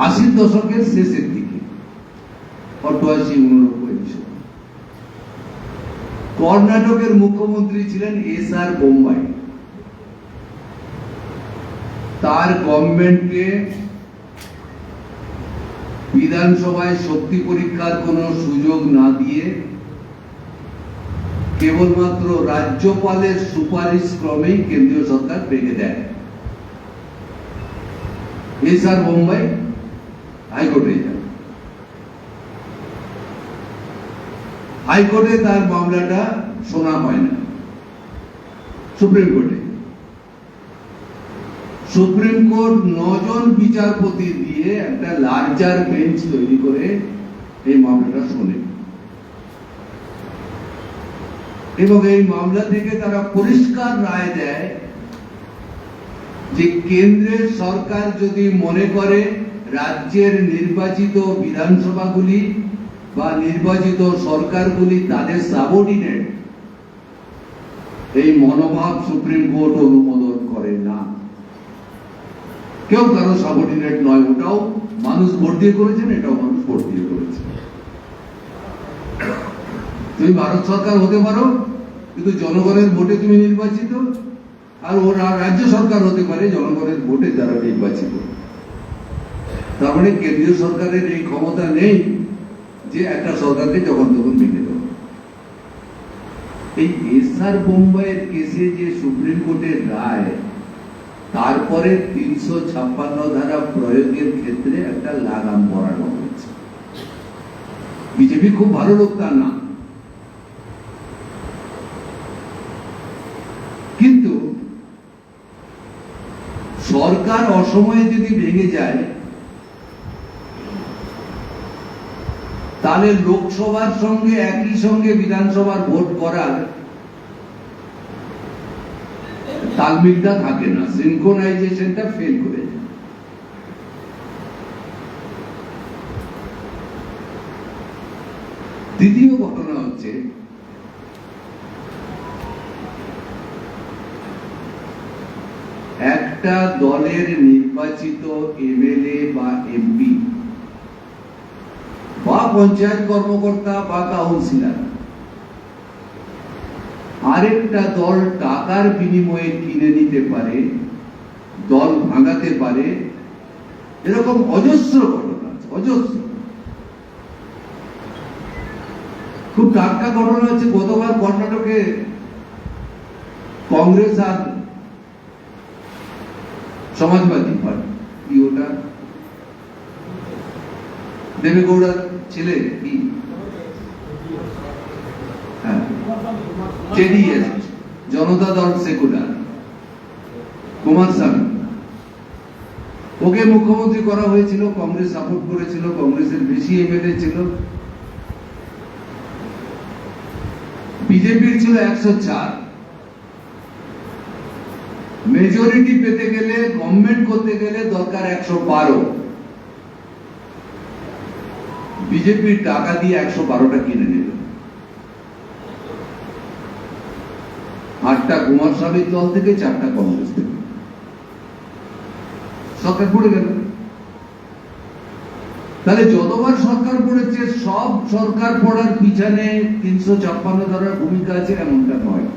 80 দশকের শেষের দিকে, 88-89 কর্ণাটকের মুখ্যমন্ত্রী ছিলেন SR বোম্বাই। তার গভর্নমেন্টকে বিধানসভায় শক্তি পরীক্ষার কোনো সুযোগ না দিয়ে কেবলমাত্র রাজ্যপালের সুপারিশ ক্রমেই কেন্দ্রীয় সরকার ভেঙে দেয়। SR বোম্বাই হাইকোর্টে যান। হাইকোর্টে তার মামলাটা শোনা হয় না, সুপ্রিম কোর্টে। সুপ্রিম কোর্ট 9 জন বিচারপতি দিয়ে একটা লার্জার বেঞ্চ তৈরি করে এই মামলাটা শোনে, এবং এই মামলা থেকে তারা পরিষ্কার রায় দেয় যে কেন্দ্রের সরকার যদি মনে করে রাজ্যের নির্বাচিত বিধানসভাগুলি বা নির্বাচিত সরকারগুলি তাদের সাবঅর্ডিনেট, এই মনোভাব সুপ্রিম কোর্ট অনুমোদন করে না। কেউ কারো সাবঅর্ডিনেট নয়, ওটাও মানুষ ভোট দিয়ে করেছেন, এটাও মানুষ ভোট দিয়ে করেছে। তুমি ভারত সরকার হতে পারো, কিন্তু জনগণের ভোটে তুমি নির্বাচিত, আর ওরা রাজ্য সরকার হতে পারে জনগণের ভোটে যারা নির্বাচিত। তার মানে কেন্দ্রীয় সরকারের এই ক্ষমতা নেই যে একটা সরকারকে যখন তখন ভেঙে দেবে। এই SR বোম্বাইয়ের কেসে যে সুপ্রিম কোর্টের রায়, তারপরে 356 ধারা প্রয়োগের ক্ষেত্রে একটা লাগাম পড়ানো হয়েছে। বিজেপি খুব ভালো লোক তার না, কিন্তু সরকার অসময়ে যদি ভেঙে যায় তাহলে লোকসভার সঙ্গে একই সঙ্গে বিধানসভার ভোট করার তালমিলটা থাকে না, সিনক্রোনাইজেশনটা ফেল করে যায়। দ্বিতীয় ঘটনা হচ্ছে একটা দলের নির্বাচিত এমএলএ বা এমপি বা পঞ্চায়েত কর্মকর্তা বা কাউন্সিলর আরেকটা দল টাকার বিনিময়ে কিনে নিতে পারে, দল ভাঙাতে পারে, এরকম অজস্র ঘটনা আছে, অজস্র। খুব টাটকা ঘটনা হচ্ছে গতবার কর্ণাটকে কংগ্রেস আর সমাজবাদী পার্টি, ওটা দেবেগৌড়ার ছেলে কি, হ্যাঁ, জেডিএস, জনতা দল সেকুলার, কুমারস্বামী, ওকে মুখ্যমন্ত্রী করা হয়েছিল, কংগ্রেস সাপোর্ট করেছিল, কংগ্রেসের বেশি এমএলএ ছিল, বিজেপির ছিল 104। মেজরিটি পেতে গেলে, গভর্নমেন্ট করতে গেলে দরকার 112। বিজেপির টাকা দিয়ে 112টা কিনে নিল। 8টা কুমারস্বামীর দল থেকে, 4টা কংগ্রেস থেকে, সরকার পড়ে গেল। তাহলে যতবার সরকার পড়েছে, সব সরকার পড়ার পিছনে 356 ধারার ভূমিকা আছে এমনটা নয়।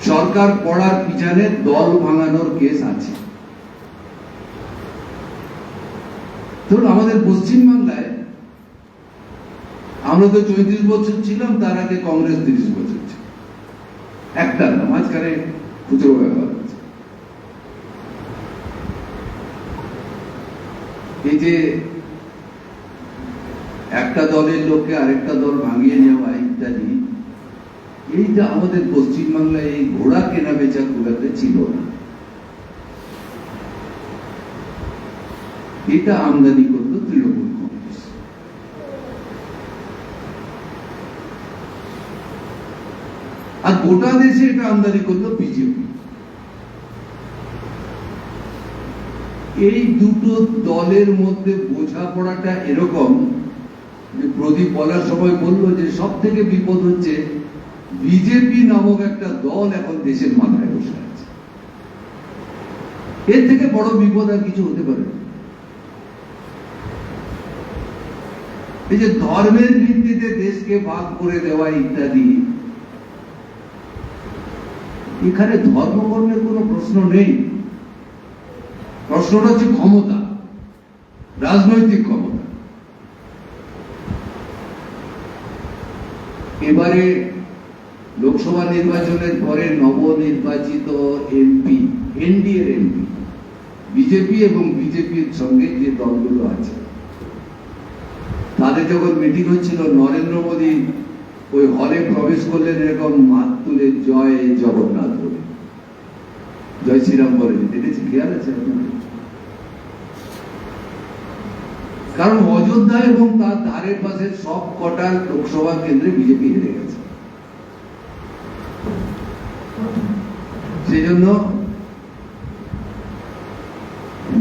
সরকার পড়ার পিছনে দল ভাঙানোর কেস আছে। ধরুন আমাদের পশ্চিমবাংলায় আমরা তো 34 বছর ছিলাম, তার আগে কংগ্রেস 30 বছর ছিল, একটা না, মাঝখানে খুচরো ব্যবহার আছে। এই যে একটা দলের লোককে আরেকটা দল ভাঙিয়ে নেওয়া ইত্যাদি, এইটা আমাদের পশ্চিমবাংলায় এই ঘোড়া কেনা বেচা খুব একটা ছিল না। এটা আমদানি করত তৃণমূল কংগ্রেস। আর গোটা দেশে এটা আমদানি করত বিজেপি। এই দুটো দলের মধ্যে বোঝাপড়াটা এরকম যে প্রদীপ বলার সময় বলল যে সব থেকে বিপদ হচ্ছে বিজেপি নামক একটা দল এখন দেশের মাথায় বসে আছে। এর থেকে বড় বিপদ আর কিছু হতে পারে না। এই যে ধর্মের ভিত্তিতে দেশকে ভাগ করে দেওয়া ইত্যাদি, এখানে ধর্মকর্মের কোনো প্রশ্ন নেই। প্রশ্নটা হচ্ছে ক্ষমতা, রাজনৈতিক ক্ষমতা। এবারে লোকসভা নির্বাচনের পরে নবনির্বাচিত এমপি, এনডিএর এমপি, বিজেপি এবং বিজেপির সঙ্গে যে দলগুলো আছে, তাদের যখন মিটিং হচ্ছিল, নরেন্দ্র মোদী ওই হলে প্রবেশ করলেন এরকম হাত তুলে জয় জগন্নাথ বলে, জয় শ্রীরাম বলে। দেখেছি, খেয়াল আছে আপনাদের? কারণ অযোধ্যা এবং তার ধারের পাশে সব কটা লোকসভা কেন্দ্রে বিজেপি হেরে গেছে। সেই জন্য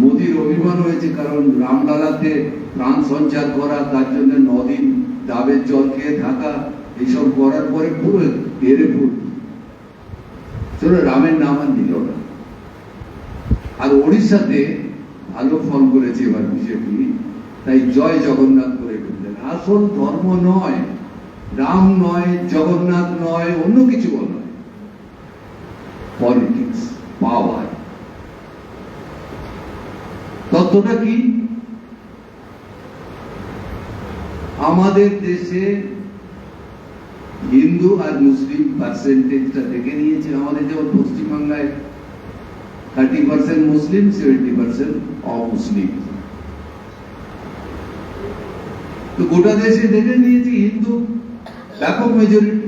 মোদীর অভিমান হয়েছে, কারণ রামলালাতে প্রাণ সঞ্চার করা, তার জন্য 9 দিন ডাবের জল খেয়ে থাকা, এইসব করার পরে পুরো হেরে পড়ল। চলো, রামের নাম আর নিল না। আর ওড়িশাতে ভালো ফল করেছে এবার বিজেপি, তাই জয় জগন্নাথ করে ফেললেন। আসল ধর্ম নয়, রাম নয়, জগন্নাথ নয়, অন্য কিছু নয়, পলিটিক্স, পাওয়ার। তত্ত্বটা কি? আমাদের দেশে হিন্দু আর মুসলিম পার্সেন্টেজটা দেখে নিয়েছে। আমাদের যেমন পশ্চিমবাংলায় 30% মুসলিম, 70% অমুসলিম। তো গোটা দেশে দেখে নিয়েছি হিন্দু ব্যাপক মেজরিটি।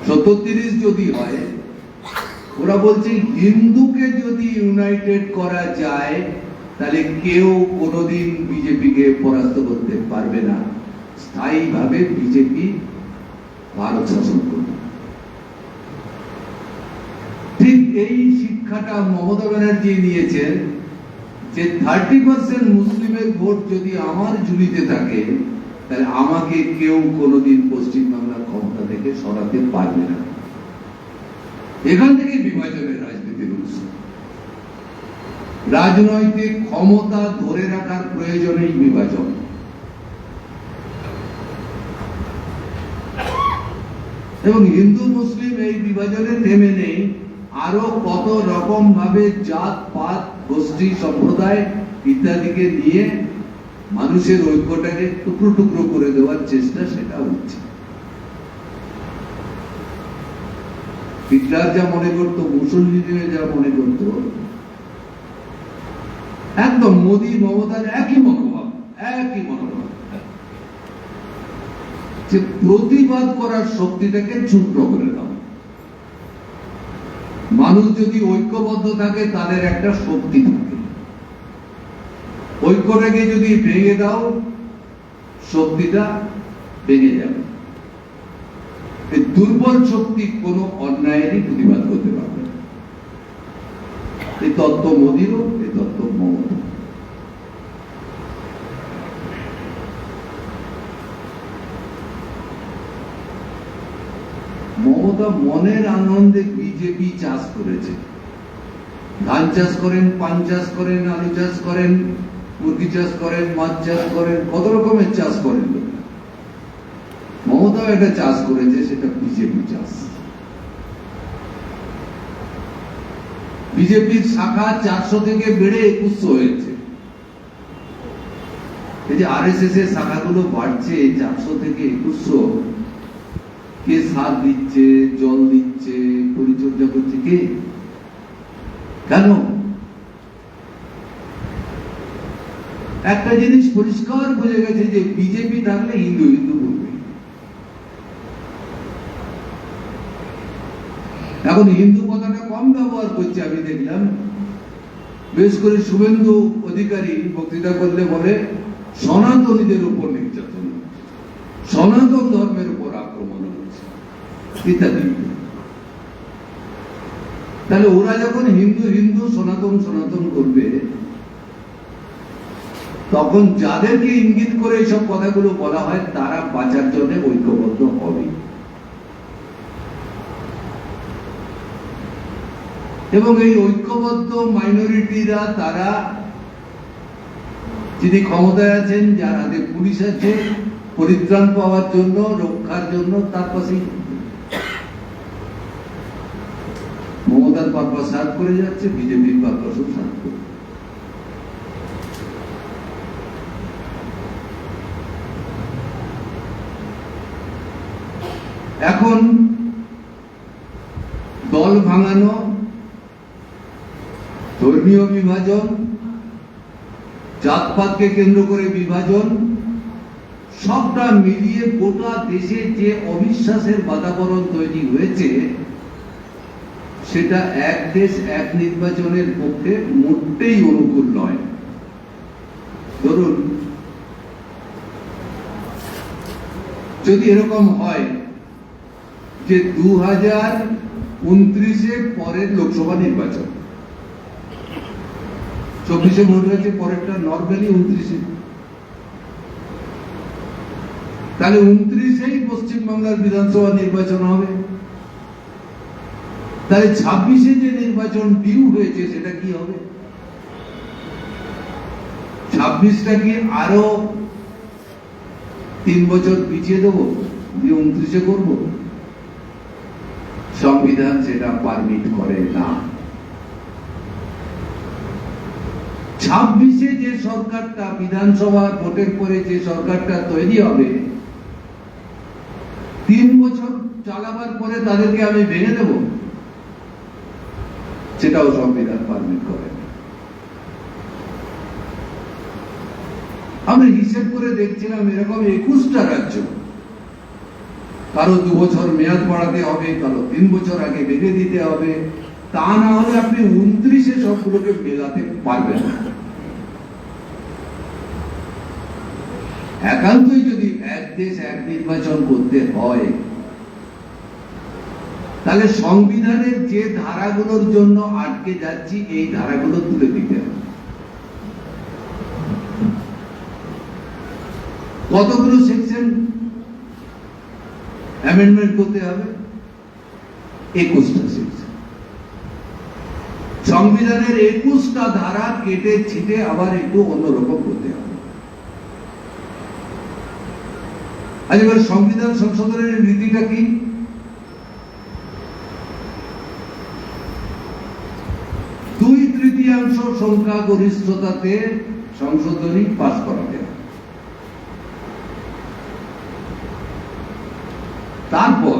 70-30 যদি হয়, ওরা বলছে হিন্দুকে যদি ইউনাইটেড করা যায় তাহলে কেউ কোনোদিন বিজেপিকে পরাস্ত করতে পারবে না, স্থায়ীভাবে বিজেপি ভারত শাসন করবে। এই শিক্ষাটা মমতা ব্যানার্জি নিয়েছেন যে 30% মুসলিমের ভোট যদি আমার ঝুলিতে থাকে তাহলে আমাকে কেউ কোনোদিন পশ্চিমবাংলার ক্ষমতা থেকে সরাতে পারবে না। এখান থেকে বিভাজনের রাজনীতির উৎস। রাজনৈতিক ক্ষমতা ধরে রাখার প্রয়োজনেই বিভাজন। এবং হিন্দু মুসলিম এই বিভাজনে থেমে নেই, আরো কত রকম ভাবে জাত পাত গোষ্ঠী সম্প্রদায় ইত্যাদিকে নিয়ে মানুষের ঐক্যটাকে টুকরো টুকরো করে দেওয়ার চেষ্টা সেটা হচ্ছে। হিটলার যা মনে করতো, মুসলিম যা মনে করতো, একদম মোদী মমতার একই মনোভাব, একই মনোভাব যে প্রতিবাদ করার শক্তিটাকে চূর্ণ করে দাও। মানুষ যদি ঐক্যবদ্ধ থাকে তাদের একটা শক্তি থাকে, ঐক্যটাকে যদি ভেঙে দাও শক্তিটা ভেঙে যাবে। এই দুর্বল শক্তি কোনো অন্যায়েরই প্রতিবাদ করতে পারবে না। এই তত্ত্ব মোদীরও, এই তত্ত্ব মমতা। মমতা মনের আনন্দে বিজেপি চাষ করেছে। ধান চাষ করেন, পান চাষ করেন, আলু চাষ করেন, মুরগি চাষ করেন, মাছ চাষ করেন, কত রকমের চাষ করেন। মমতাও একটা চাষ করেছে, সেটা বিজেপি চাষ। বিজেপির শাখা 400 থেকে বেড়ে 2100 হয়েছে। এই যে আরএসএস এর শাখাগুলো বাড়ছে 400 থেকে 2100, কে সার দিচ্ছে, জল দিচ্ছে, পরিচর্যা করছে কে? কেন? একটা জিনিস পরিষ্কার বোঝা গেছে যে বিজেপি থাকলে হিন্দু হিন্দু বলবে। এখন হিন্দু কথাটা কম ব্যবহার করছে আমি দেখলাম। বেশ করে শুভেন্দু অধিকারী বক্তৃতা করলে বলে সনাতনীদের উপর নির্যাতন, সনাতন ধর্মের উপর আক্রমণ হচ্ছে ইত্যাদি। তাহলে ওরা যখন হিন্দু হিন্দু সনাতন সনাতন করবে, তখন যাদেরকে ইঙ্গিত করে এইসব কথাগুলো বলা হয় তারা বাঁচার জন্য ঐক্যবদ্ধ হবে। এবং এই ঐক্যবদ্ধ মাইনরিটিরা তারা যিনি ক্ষমতায় আছেন, যার হাতে পুলিশ আছে, পরিত্রাণ পাওয়ার জন্য, রক্ষার জন্য তার পাশেই মমতার পারপাস সার্ভ করে যাচ্ছে, বিজেপির পারপাসও সার্ভ করে। এখন দল ভাঙানো, ধর্মীয় বিভাজন, জাতপাতকে কেন্দ্র করে বিভাজন, সবটা মিলিয়ে গোটা দেশে যে অবিশ্বাসের বাতাবরণ তৈরি হয়েছে, সেটা এক দেশ এক নির্বাচনের পক্ষে মোটেই অনুকূল নয়। ধরুন, যদি এরকম হয় যে 2029-এ পরের লোকসভা নির্বাচন, 24-এ ভোট হয়েছে, পরেরটা নর্মালি 29-এ, তাহলে 29-এই পশ্চিমবাংলার বিধানসভা নির্বাচন হবে। তাহলে 26-এ যে নির্বাচন ডিউ হয়েছে সেটা কি হবে? 26টা কি আরো 3 বছর পিছিয়ে দেবো, দিয়ে 29-এ করবো? সংবিধান সেটা পারমিট করে না। 26-এ যে সরকারটা, বিধানসভা ভোটের পরে যে সরকারটা তৈরি হবে, 3 বছর চালাবার পরে তাদেরকে আমি ভেঙে দেব? সেটাও সংবিধান পারমিট করে না। আমি হিসেব করে দেখছিলাম, এরকম 21টা রাজ্য, কারো 2 বছর মেয়াদ বাড়াতে হবে, কারো 3 বছর আগে বেঁধে দিতে হবে। তা না হলে আপনি 29-এ সবগুলোকে মেলাতে পারবেন না। একান্তই যদি এক দেশ এক নির্বাচন করতে হয়, তাহলে সংবিধানের যে ধারাগুলোর জন্য আটকে যাচ্ছি এই ধারাগুলো তুলে দিতে হবে। কতগুলো সেকশন অ্যামেন্ডমেন্ট করতে হবে? 21টা সেকশন। সংবিধানের 21টা ধারা কেটে ছিটে আবার একটু অন্যরকম করতে হবে। আজ এবার সংবিধান সংশোধনের নীতিটা কি? দুই তৃতীয়াংশ সংখ্যাগরিষ্ঠতাতে সংশোধনী পাশ করাতে হবে। তারপর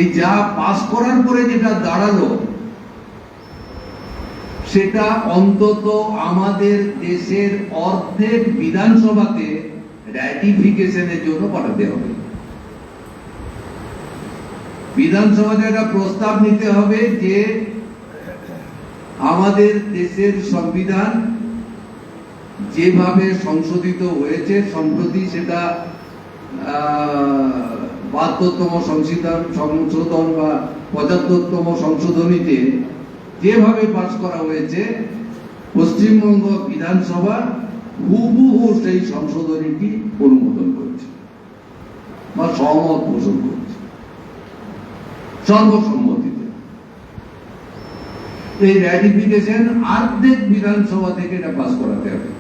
এই যা পাস করার পরে যেটা দাঁড়ালো সেটা অন্তত আমাদের দেশের অর্ধেক বিধানসভাতে র্যাটিফিকেশনের জন্য পাঠাতে হবে। বিধানসভাতে একটা প্রস্তাব নিতে হবে যে আমাদের দেশের সংবিধান যেভাবে সংশোধিত হয়েছে, সম্প্রতি সেটা 72তম সংশোধন বা 75তম সংশোধনীতে যেভাবে পাস করা হয়েছে, পশ্চিমবঙ্গ বিধানসভা হুবহু সেই সংশোধনীটি অনুমোদন করছে বা সহমত পোষণ করছে সর্বসম্মতিতে। এই র্যাটিফিকেশন অর্ধেক বিধানসভা থেকে এটা পাস করাতে হবে।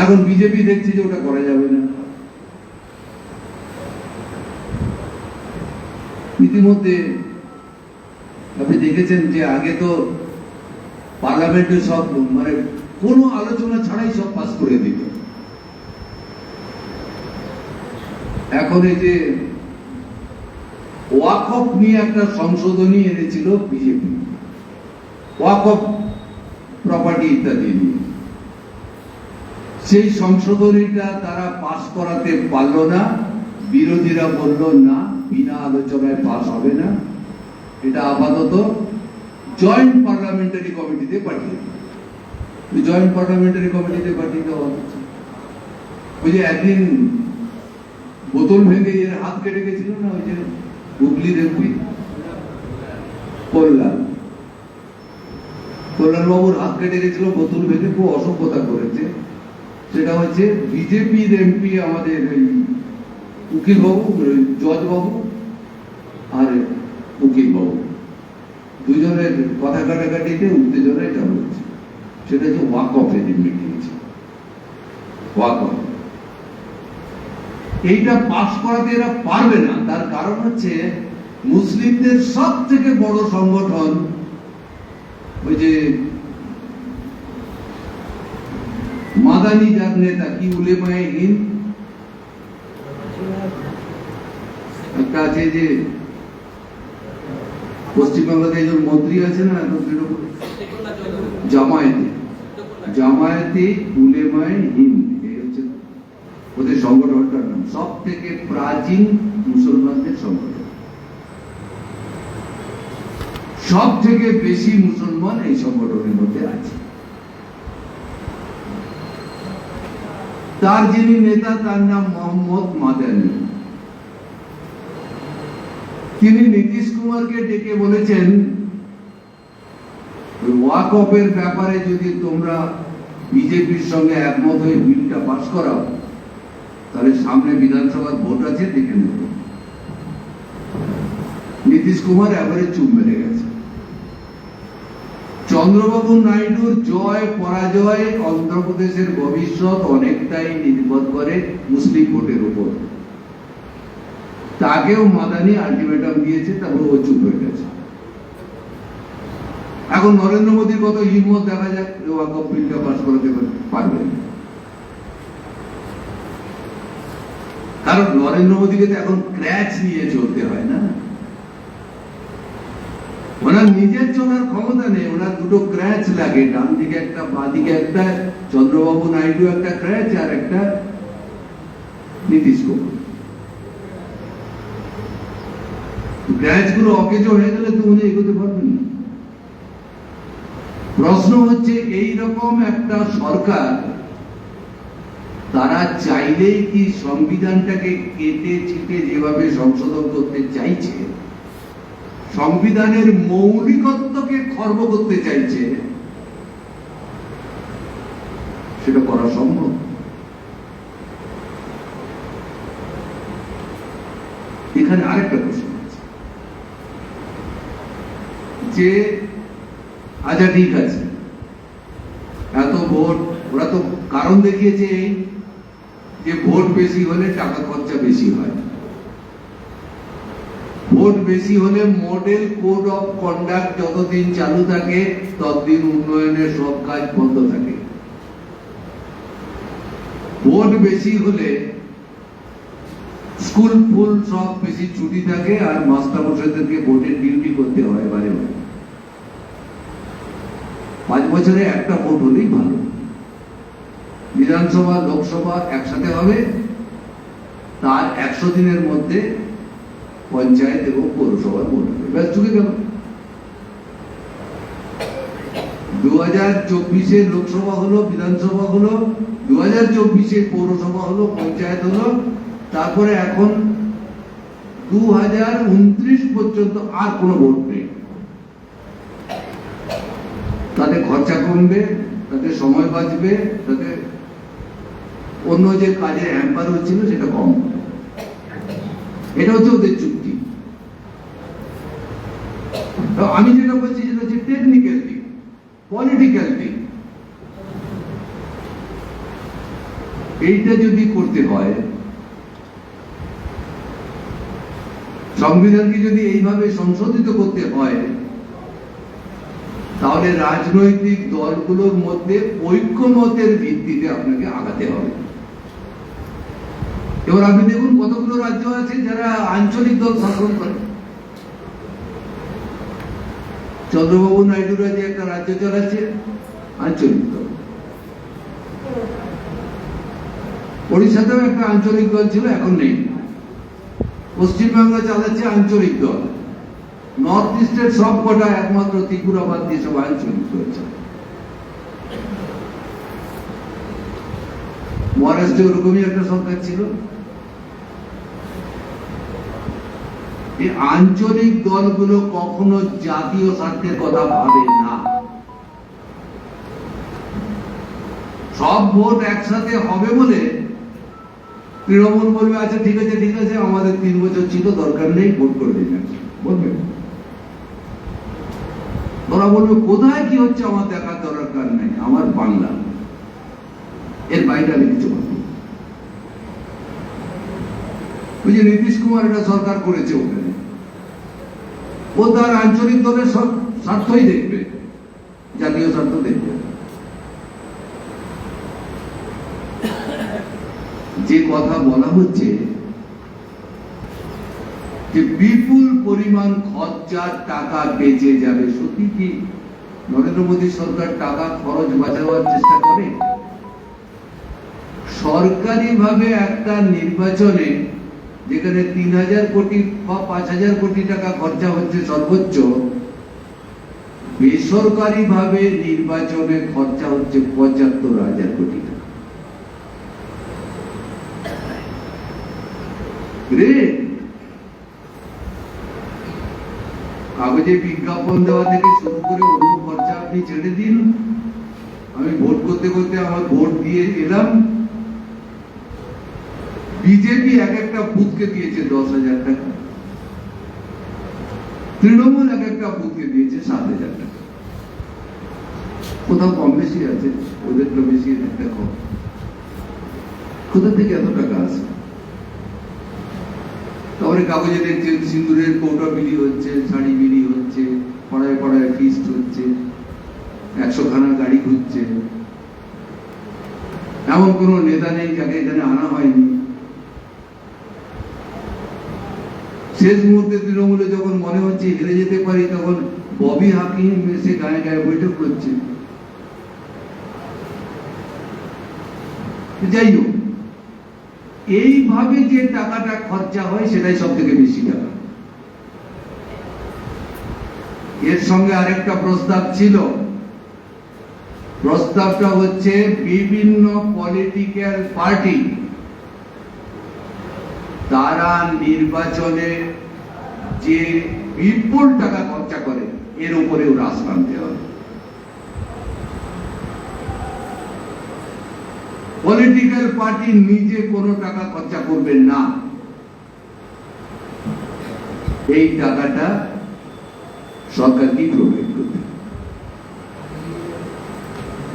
এখন বিজেপি দেখছে যে ওটা করা যাবে না। ইতিমধ্যে আপনি দেখেছেন যে আগে তো পার্লামেন্টে সব মানে কোনো আলোচনা ছাড়াই সব পাস করে দিত। এখন এই যে ওয়াকফ নিয়ে একটা সংশোধনী এনেছিল বিজেপি, ওয়াকফ প্রপার্টি ইত্যাদি নিয়ে, সেই সংশোধনীটা তারা পাস করাতে পারল না। বিরোধীরা বলল না, বিনা আলোচনায় পাস হবে না, এটা আপাতত জয়েন্ট পার্লামেন্টারি কমিটিতে পাঠিয়ে জয়েন্ট পার্লামেন্টারি কমিটিতে পাঠিয়ে দেওয়া হচ্ছে। ওই যে একদিন বোতল ভেঙে এর হাত কেটে গেছিল না, ওই যে হুগলির এমপি কল্যাণবাবুর হাত কেটে গেছিল বোতল ভেঙে, খুব অসভ্যতা করেছে। সেটা হচ্ছে বিজেপির এমপি আমাদের উকিল বাবু, জজ বাবু আর উকিল বাবু দুজনের কথা কাটাকাটিতে উত্তেজনা এটা হচ্ছে। সেটা হচ্ছে ওয়াকফের মিটিং ছিল। ওয়াকফ এইটা পাস করাতে এরা পারবে না। তার কারণ হচ্ছে মুসলিমদের সব থেকে বড় সংগঠন ওই যে মাদানি, যার নেতা কি উলেমায়ে হিন্দ একটা আছে, যে পশ্চিমবাংলাতে একজন মন্ত্রী আছে না, জামায়াতে উলেমায়ে হিন্দ, এই হচ্ছে ওদের সংগঠনটার নাম। সব থেকে প্রাচীন মুসলমানদের সংগঠন, সব থেকে বেশি মুসলমান এই সংগঠনের মধ্যে আছে। তার যিনি নেতা তার নাম মোহাম্মদ মাদানি। তিনি নীতিশ কুমারকে ডেকে বলেছেন, ওয়াকফের ব্যাপারে যদি তোমরা বিজেপির সঙ্গে একমত হয়ে বিলটা পাস করাও, তাহলে সামনে বিধানসভার ভোট আছে, দেখে নেব। নীতিশ কুমার এবারে চুপ মেরে গেছে। চন্দ্রবাবু নাইডুর জয় পরাজয় অন্ধ্রপ্রদেশের ভবিষ্যৎ অনেকটাই নির্ভর করে মুসলিম ভোটের উপর। তাকেও মাদানি আলটিমেটাম দিয়েছে, তারপর ও চুপ হয়ে গেছে। এখন নরেন্দ্র মোদীর কত হিম্মত দেখা যাক, ওয়াকফ বিলটা পাস করাতে পারবে। কারণ নরেন্দ্র মোদীকে তো এখন ক্র্যাচ নিয়ে চলতে হয় না, ওনার নিজের চলার ক্ষমতা নেই, ওনার দুটো ক্র্যাচ লাগে, ডান দিকে একটা, বাঁ দিকে একটা, চন্দ্রবাবু নাইডু একটা ক্র্যাচ আর একটা নীতিশ কুমার। ক্র্যাচ গুলো অকেজো হয়ে গেলে তো উনি এগোতে পারবেন না। প্রশ্ন হচ্ছে এইরকম একটা সরকার তারা চাইলেই কি সংবিধানটাকে কেটে ছিটে যেভাবে সংশোধন করতে চাইছে, সংবিধানের মৌলিকত্বকে খর্ব করতে চাইছে, সেটা করা সম্ভব? এখানে আরেকটা প্রশ্ন আছে যে আচ্ছা ঠিক আছে, এত ভোট, ওরা তো কারণ দেখিয়েছে এই যে ভোট বেশি হলে টাকা খরচা বেশি হয়, ভোট বেশি হলে মডেল কোড অফ কন্ডাক্ট যতদিন চালু থাকে ততদিন উন্নয়নের সব কাজ বন্ধ থাকে, ভোট বেশি হলে স্কুল ফুল সব বেশি ছুটি থাকে আর মাস্টারমশাইদেরকে ভোটের ডিউটি করতে হয় বারে বারে। 5 বছরে একটা ভোট হলেই ভালো, বিধানসভা লোকসভা একসাথে হবে, তার 100 দিনের মধ্যে পঞ্চায়েত এবং পৌরসভার ভোট হবে, ব্যাস চুকে গেল। 2024-এ লোকসভা হলো, বিধানসভা হলো, 2024-এ পৌরসভা হলো, পঞ্চায়েত হলো, তারপরে এখন 2029 পর্যন্ত আর কোনো ভোট নেই। তাতে খরচা কমবে, তাতে সময় বাঁচবে, তাতে অন্য যে কাজে হ্যাম্পার হচ্ছিল সেটা কম হবে। এটা হচ্ছে ওদের চুক্তি। আমি যেটা বলছি সেটা হচ্ছে টেকনিক্যাল দিক, পলিটিক্যাল দিক। এইটা যদি করতে হয়, সংবিধানকে যদি এইভাবে সংশোধিত করতে হয়, তাহলে রাজনৈতিক দলগুলোর মধ্যে ঐক্যমতের ভিত্তিতে আপনাকে আগাতে হবে। এবার আপনি দেখুন কতগুলো রাজ্য আছে যারা আঞ্চলিক দল শাসন করে। চন্দ্রবাবু নাইডুরা যে একটা রাজ্য চালাচ্ছে আঞ্চলিক দল, ওড়িশাতেও একটা আঞ্চলিক দল ছিল, এখন নেই। পশ্চিমবাংলা চালাচ্ছে আঞ্চলিক দল, নর্থ ইস্টের সব কটা একমাত্র ত্রিপুরা বাদ দিয়ে সব আঞ্চলিক দল চালায়। মহারাষ্ট্রে ওরকমই একটা সরকার ছিল। এই আঞ্চলিক দলগুলো কখনো জাতীয় স্বার্থের কথা ভাবে না। সব ভোট একসাথে হবে বলে তৃণমূল বলবে আচ্ছা ঠিক আছে ঠিক আছে, আমাদের 3 বছর ছিল, দরকার নেই, ভোট করে দিন, বলবে। ওরা বলবে কোথায় কি হচ্ছে আমার দেখার দরকার নেই, আমার বাংলা, এর বাইরে আমি কিছু বলবো। ওই যে নীতিশ কুমার একটা সরকার করেছে, ওখানে ও তার আঞ্চলিক দলের সব স্বার্থই দেখবে, জাতীয় স্বার্থ দেখবে। যে কথা বলা হচ্ছে যে বিপুল পরিমাণ খরচার টাকা বেঁচে যাবে, সত্যি কি নরেন্দ্র মোদী সরকার টাকা খরচ বাঁচাবার চেষ্টা করে? সরকারিভাবে একটা নির্বাচনে যেখানে 3000 কোটি বা 5000 কোটি টাকা খরচা হচ্ছে সর্বোচ্চ, বেসরকারিভাবে নির্বাচনে খরচা হচ্ছে 75,000 কোটি টাকা। কাগজে বিজ্ঞাপন দেওয়া থেকে শুরু করে অন্য খরচা আপনি ছেড়ে দিন। আমি ভোট করতে করতে আমার ভোট দিয়ে এলাম, বিজেপি এক একটা বুথকে দিয়েছে 10,000 টাকা, তৃণমূল এক একটা বুথকে দিয়েছে 7,000 টাকা। কোথাও কম বেশি আছে, ওদেরটা বেশি একটা কম। কোথা থেকে এত টাকা আছে? তারপরে কাগজে দেখছেন সিন্দুরের কৌটা বিলি হচ্ছে, শাড়ি বিলি হচ্ছে, পাড়ায় পাড়ায় ফিস্ট হচ্ছে, 100 খানা গাড়ি ঘুরছে। এমন কোন নেতা নেই যাকে এখানে আনা হয়নি। শেষ মুহূর্তে তৃণমূলে যখন মনে হচ্ছে হেরে যেতে পারি, তখন ববি হাকিম এসে গায়ে গায়ে বৈঠক করছে। যাই হোক, এইভাবে যে টাকাটা খরচা হয় সেটাই সব থেকে বেশি টাকা। এর সঙ্গে আরেকটা প্রস্তাব ছিল প্রস্তাবটা হচ্ছে বিভিন্ন পলিটিক্যাল পার্টি তারা নির্বাচনে যে বিপুল টাকা খরচা করে এর উপরেও রাশ টানতে হবে। পলিটিক্যাল পার্টি নিজে কোনো টাকা খরচা করবেন না, এই টাকাটা সরকারকেই প্রোভাইড করবে।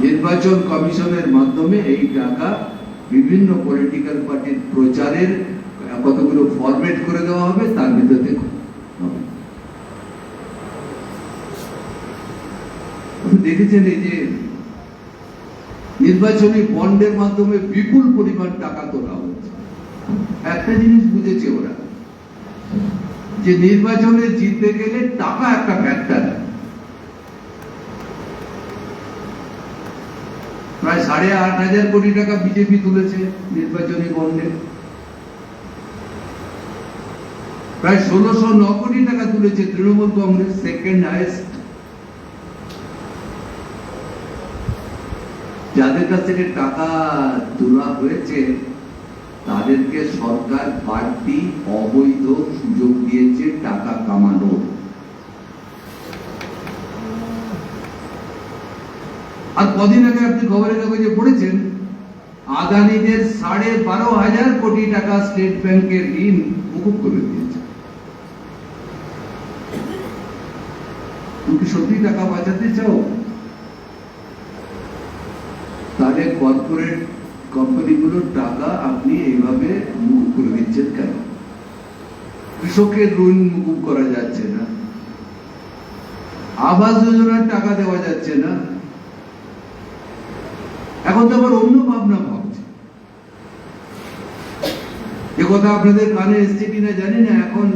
নির্বাচন কমিশনের মাধ্যমে এই টাকা বিভিন্ন পলিটিক্যাল পার্টির প্রচারের কতগুলো ফরম্যাট করে দেওয়া হবে, তার ভিতরে হবে। দেখেছেন এই যে নির্বাচনী বন্ডের মাধ্যমে বিপুল পরিমাণ টাকা তোলা হচ্ছে। একটা জিনিস বুঝেছে ওরা, যে নির্বাচনে জিততে গেলে টাকা একটা ফ্যাক্টর। প্রায় 8,500 কোটি টাকা বিজেপি তুলেছে নির্বাচনী বন্ডে, প্রায় 1,609 কোটি টাকা তুলেছে তৃণমূল কংগ্রেস, সেকেন্ড হাইয়েস্ট। যাদের কাছ থেকে টাকা তোলা হয়েছে তাদেরকে সরকার বাড়তি অবৈধ সুযোগ দিয়েছে টাকা কামানোর। আর কদিন আগে আপনি খবরের কাগজে পড়েছেন আদানিদের 12,500 কোটি টাকা স্টেট ব্যাংকের ঋণ মুকুব করে দিয়েছে। তুমি সত্যি টাকা বাঁচাতে চাও? তাহলে কর্পোরেট কোম্পানিগুলোর টাকা আপনি এইভাবে মুকুব করে দিচ্ছেন কেন? কৃষকের ঋণ মুকুব করা যাচ্ছে না, আবাস যোজনার টাকা দেওয়া যাচ্ছে না, এখন তো আবার অন্য ভাবনা ভাবছে। এ কথা আপনাদের কানে এসছে কিনা জানি না। এখন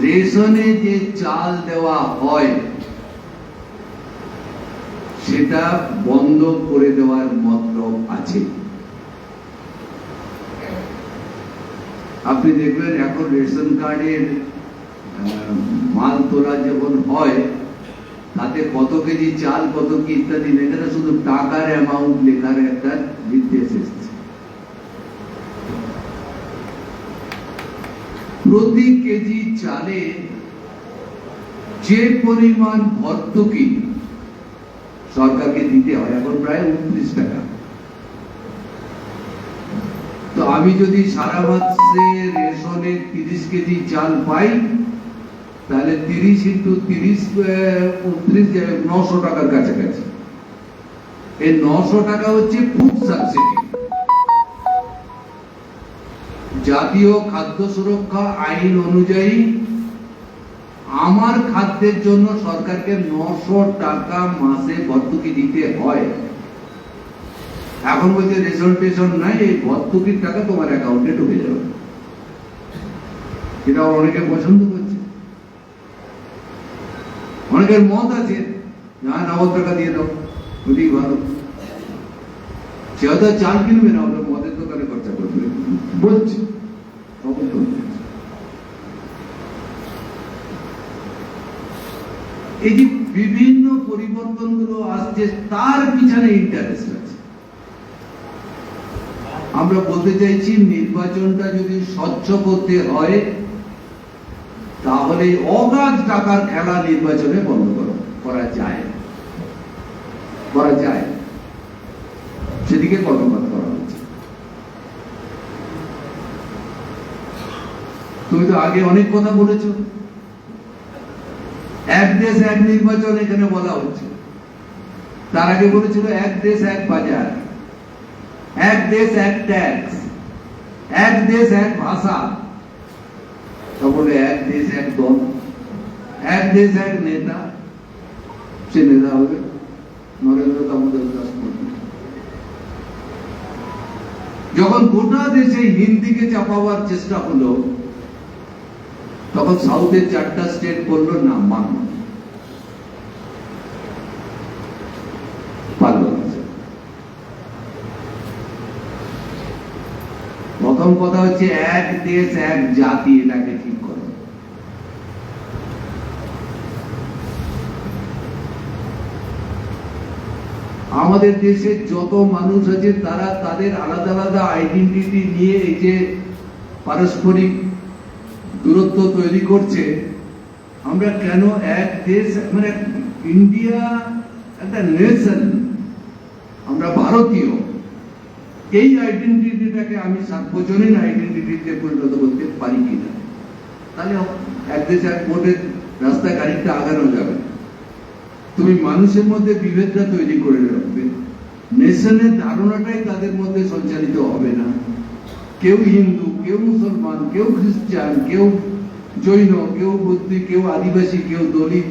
রেশনে যে চাল দেওয়া হয় সেটা বন্ধ করে দেওয়ার মতলব আছে। আপনি দেখবেন এখন রেশন কার্ডের মাল তোলা যখন হয় তাতে কত কেজি চাল, কত কি ইত্যাদি, এখানে শুধু টাকার অ্যামাউন্ট লেখার একটা নির্দেশ এসেছে। প্রতি কেজি চালে যে পরিমাণ ভর্তুকি সরকারকে দিতে হয় এখন প্রায় 29 টাকা। তো আমি যদি সারা মাসে রেশনে 30 কেজি চাল পাই তাহলে 30 × 30 29 900 টাকার কাছাকাছি। এই 900 টাকা হচ্ছে ফুড সাবসিডি। জাতীয় খাদ্য সুরক্ষা আইন অনুযায়ী আমার খাদ্যের জন্য সরকারকে 900 টাকা মাসে ভর্তুকি দিতে হয়। এখন বলছে রেশন টেশন নাই, এই ভর্তুকির টাকা তোমার অ্যাকাউন্টে ঢুকে যাবে। এটা অনেকে পছন্দ করছে, অনেকের মত আছে না 9 টাকা দিয়ে দাও, ওটাই ভালো। সে হয়তো চাল কিনবে না, ওটা মদের দোকানে খরচা করবে বলছে। এই যে বিভিন্ন পরিবর্তন গুলো আসছে তার পিছনে ইন্টারেস্ট আছে। আমরা বলতে চাইছি নির্বাচনটা যদি স্বচ্ছ করতে হয় তাহলে অগাধ টাকার খেলা নির্বাচনে বন্ধ করা যায়, সেদিকে কর্ণপাত করা হচ্ছে। তুমি তো আগে অনেক কথা বলেছো, এক দেশ এক নির্বাচন এখানে বলা হচ্ছে। তার আগে বলেছিল এক দেশ এক বাজার, এক দেশ এক ট্যাক্স, এক দেশ এক ভাষা, তারপরে এক দেশ এক দল, এক দেশ এক নেতা। সে নেতা হবে নরেন্দ্র দামোদর দাস মোদী। যখন গোটা দেশে হিন্দিকে চাপাবার চেষ্টা হলো তখন সাউথের 4টা স্টেট বললো না, মানব পারল না। প্রথম কথা হচ্ছে এক দেশ এক জাতি, এটাকে ঠিক করো। আমাদের দেশে যত মানুষ আছে তারা তাদের আলাদা আলাদা আইডেন্টিটি নিয়ে এই যে পারস্পরিক দূরত্ব তৈরি করছে, আমরা কেন এক দেশ, মানে ইন্ডিয়া একটা নেশন, আমরা ভারতীয়, এই আইডেন্টিটিটাকে আমি সার্বজনীন আইডেন্টিটিতে পরিণত করতে পারি কিনা? তাহলে এক দেশ এক ভোটের রাস্তায় গাড়িটা আগানো যাবে। তুমি মানুষের মধ্যে বিভেদটা তৈরি করে রাখবে, নেশনের ধারণাটাই তাদের মধ্যে সঞ্চালিত হবে না। কেউ হিন্দু, কেউ মুসলমান, কেউ খ্রিস্টান, কেউ জৈন, কেউ বৌদ্ধ, কেউ আদিবাসী, কেউ দলিত,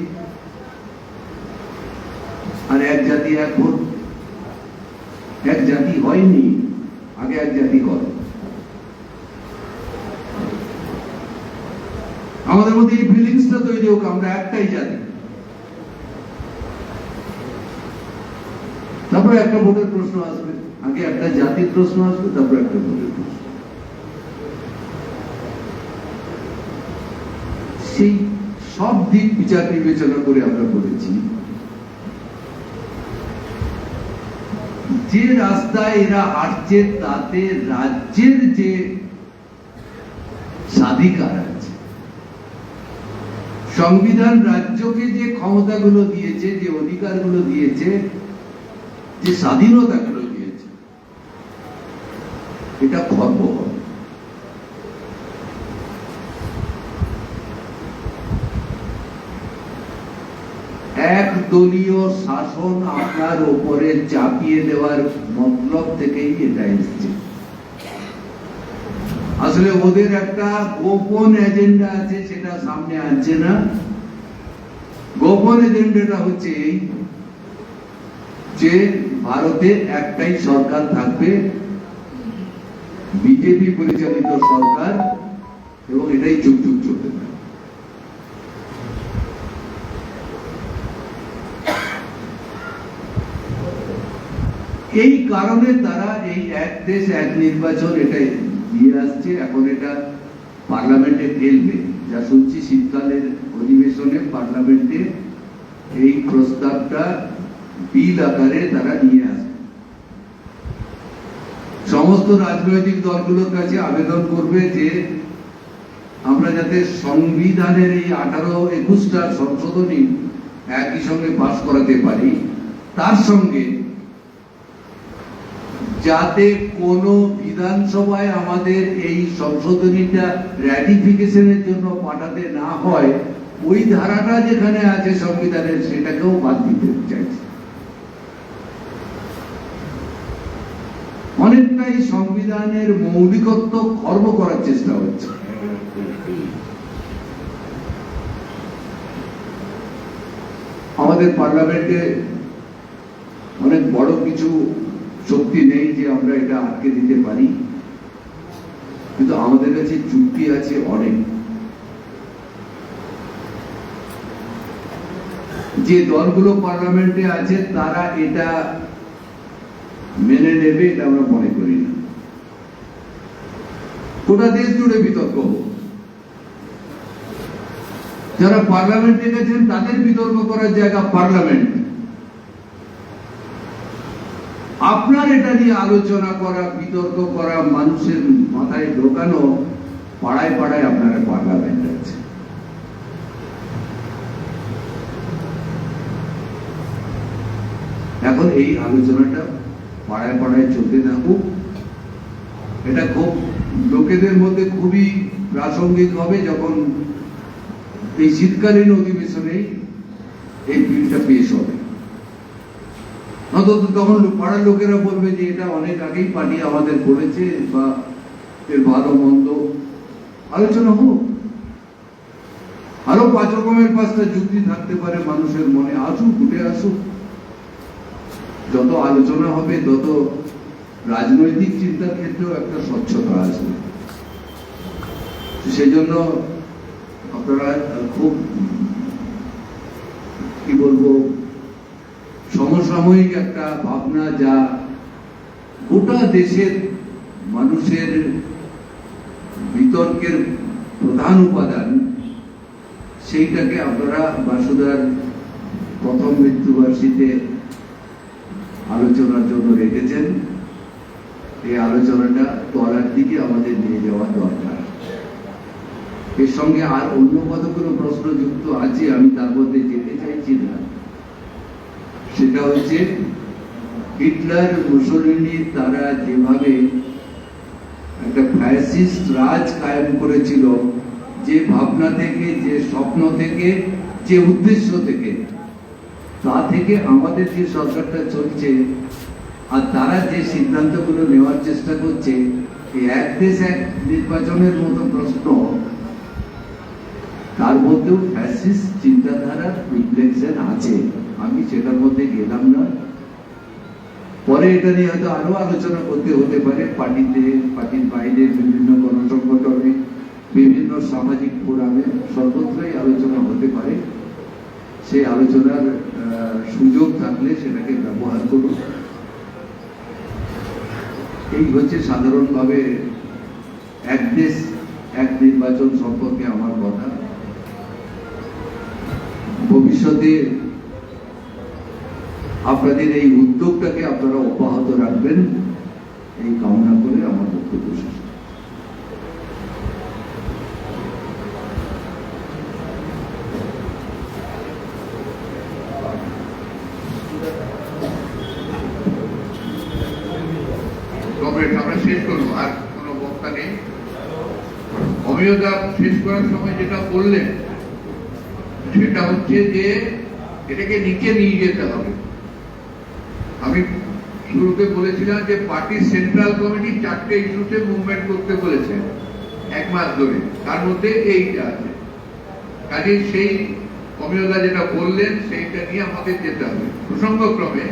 আর এক জাতি এক ভোট। এক জাতি হয়নি, আগে এক জাতি হয়। আমাদের মধ্যে এই ফিলিংসটা তৈরি হোক আমরা একটাই জাতি। তারপরে একটা ভোটের প্রশ্ন আসবে, আগে একটা জাতির প্রশ্ন আসবে, তারপরে একটা ভোটের প্রশ্ন। সেই সব দিক বিচার বিবেচনা করে আমরা বলেছি যে রাস্তায় এরা হাঁটছে তাতে রাজ্যের যে স্বাধিকার আছে, সংবিধান রাজ্যকে যে ক্ষমতাগুলো দিয়েছে, যে অধিকারগুলো দিয়েছে, যে স্বাধীনতাগুলো দিয়েছে, এটা খর্ব হবে। এক দলীয় শাসন আপনার উপরে চাপিয়ে দেওয়ার মতলব থেকেই এটা এসছে। আসলে ওদের একটা গোপন এজেন্ডা আছে, সেটা সামনে আনছে না। গোপন এজেন্ডাটা হচ্ছে এই যে ভারতে একটাই সরকার থাকবে, বিজেপি পরিচালিত সরকার, এবং এটাই যুগ যুগ চলতে থাকবে। এই কারণে তারা এই এক দেশ এক নির্বাচন এটাই দিয়ে আসছে। এখন এটা পার্লামেন্টে ফেলবে, যা শুনছি শীতকালের অধিবেশনে পার্লামেন্টে এই প্রস্তাবটা বিল আকারে তারা নিয়ে আসবে। সমস্ত রাজনৈতিক দলগুলোর কাছে আবেদন করবে যে আমরা যাতে সংবিধানের এই 18-21টা সংশোধনী একই সঙ্গে পাশ করাতে পারি, তার সঙ্গে যাতে কোনো বিধানসভায় আমাদের এই সংশোধনীটা র্যাটিফিকেশনের জন্য পাঠাতে না হয়, ওই ধারাটা যেখানে আছে সংবিধানের সেটাকেও বাদ দিতে চাইছে। অনেকটাই সংবিধানের মৌলিকত্ব খর্ব করার চেষ্টা হচ্ছে। আমাদের পার্লামেন্টে অনেক বড় কিছু শক্তি নেই যে আমরা এটা আটকে দিতে পারি, কিন্তু আমাদের কাছে যুক্তি আছে অনেক। যে দলগুলো পার্লামেন্টে আছে তারা এটা মেনে নেবে, এটা আমরা মনে করি না। গোটা দেশ জুড়ে বিতর্ক হোক, যারা পার্লামেন্টে গেছেন তাদের বিতর্ক করার জায়গা পার্লামেন্ট। আপনার এটা নিয়ে আলোচনা করা, বিতর্ক করা, মানুষের মাথায় ঢোকানো, পাড়ায় পাড়ায় আপনারা পার্লামেন্ট আছে। এখন এই আলোচনাটা পাড়ায় পাড়ায় চলতে থাকুক। এটা খুব লোকেদের মধ্যে খুবই প্রাসঙ্গিক হবে যখন এই শীতকালীন অধিবেশনে এই বিলটা পেশ হবে। অন্তত তখন পাড়ার লোকেরা বলবে যে এটা অনেক আগেই পার্টি আমাদের বলেছে, বা এর ভালো মন্দ আলোচনা হোক। আরো 5 রকমের 5টা যুক্তি থাকতে পারে মানুষের মনে, আসুক, উঠে আসুক। যত আলোচনা হবে তত রাজনৈতিক চিন্তার ক্ষেত্রেও একটা স্বচ্ছতা আসবে। সেই জন্য আপনারা খুব কি বলবো সমসাময়িক একটা ভাবনা, যা গোটা দেশের মানুষের বিতর্কের প্রধান উপাদান, সেইটাকে আপনারা বাসুদার প্রথম মৃত্যুবার্ষিকীতে আলোচনার জন্য রেখেছেন, এই আলোচনাটা তলার দিকে আমাদের নিয়ে যাওয়া দরকার। এর সঙ্গে আর অন্য কতগুলো প্রশ্ন যুক্ত আছে, আমি তার মধ্যে যেতে চাইছি না। সেটা হচ্ছে হিটলার, মুসোলিনি তারা যেভাবে একটা ফ্যাসিস্ট রাজ কায়েম করেছিল, যে ভাবনা থেকে, যে স্বপ্ন থেকে, যে উদ্দেশ্য থেকে, তা থেকে আমাদের যে সরকারটা চলছে আর তারা যে সিদ্ধান্তগুলো নেওয়ার চেষ্টা করছে, এই এক দেশ এক নির্বাচনের মতো প্রশ্ন, তার মধ্যেও ফ্যাসিস্ট চিন্তাধারার রিফ্লেকশন আছে। আমি সেটার মধ্যে গেলাম না। পরে এটা নিয়ে হয়তো আরো আলোচনা করতে হতে পারে, পার্টিতে, পার্টির বাইরে, বিভিন্ন গণসংগঠনে, বিভিন্ন সামাজিক ফোরামে, সর্বত্রই আলোচনা হতে পারে। সেই আলোচনার সুযোগ থাকলে সেটাকে ব্যবহার করুন। এই হচ্ছে সাধারণভাবে এক দেশ এক নির্বাচন সম্পর্কে আমার কথা। ভবিষ্যতে আপনাদের এই উদ্যোগটাকে আপনারা অব্যাহত রাখবেন, এই কামনা করে আমার বক্তব্য শেষ। আমরা শেষ করবো, আর কোনো বক্তা নেই। অমিয়তা শেষ করার সময় যেটা বললেন সেটা হচ্ছে যে এটাকে নিচে নিয়ে যেতে হবে। আমি শুরুতে বলেছিলাম যে পার্টির সেন্ট্রাল কমিটি 4টে ইস্যুতে মুভমেন্ট করতে বলেছে 1 মাস ধরে, তার মধ্যে এইটা আছে। কাজে সেই অমিয়তা যেটা বললেন সেইটা নিয়ে আমাদের যেতে হবে। প্রসঙ্গক্রমে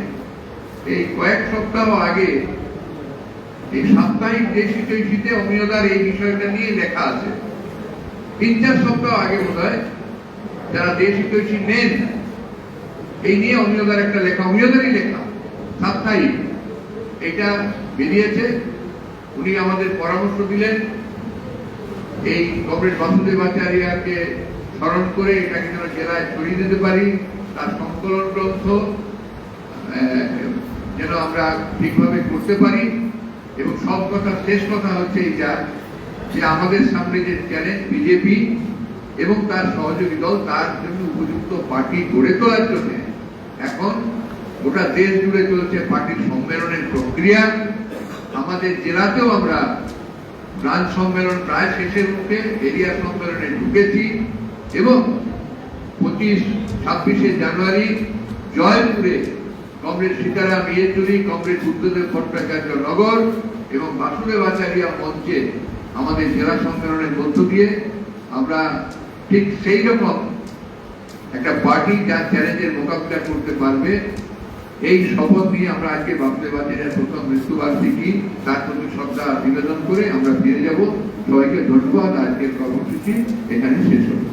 এই কয়েক সপ্তাহ আগে এই সাপ্তাহিক দেশহিতৈষীতে অমিয়তার এই বিষয়টা নিয়ে লেখা আছে। 3-4 সপ্তাহ আগে বোধহয় যারা দেশহিতৈষী নেন এই নিয়ে অমিয়তার একটা লেখা, অমিয়তারই লেখা, সাপ্তাহিক, এটা বেরিয়েছে। উনি আমাদের পরামর্শ দিলেন এই কমরেড বাসুদেব আচার্যকে স্মরণ করে এটাকে যেন জেলায় ছড়িয়ে দিতে পারি, তার সংকলন গ্রন্থ যেন আমরা ঠিকভাবে করতে পারি। এবং সব কথা, শেষ কথা হচ্ছে এইটা যে আমাদের সামনে যে চ্যালেঞ্জ বিজেপি এবং তার সহযোগী দল, তার জন্য উপযুক্ত পার্টি গড়ে তোলার জন্য এখন গোটা দেশ জুড়ে চলছে পার্টির সম্মেলনের প্রক্রিয়া। আমাদের জেলাতেও আমরা ব্রাঞ্চ সম্মেলন প্রায় শেষের মুখে, এরিয়া সম্মেলনে ঢুকেছি এবং 25-26 জানুয়ারি জয়পুরে কমরেড সীতারাম ইয়েচুরি, কমরেড বুদ্ধদেব ভট্টাচার্য নগর এবং বাসুদেব আচার্য মঞ্চে আমাদের জেলা সম্মেলনের মধ্য দিয়ে আমরা ঠিক সেই রকম একটা পার্টি যার চ্যালেঞ্জের মোকাবিলা করতে পারবে, এই শপথ নিয়ে আমরা আজকে বাসুদেব আচার্যের প্রথম মৃত্যুবার্ষিকী, তার প্রতি শ্রদ্ধা নিবেদন করে আমরা ফিরে যাব। সবাইকে ধন্যবাদ। আজকের কর্মসূচি এখানে শেষ হল।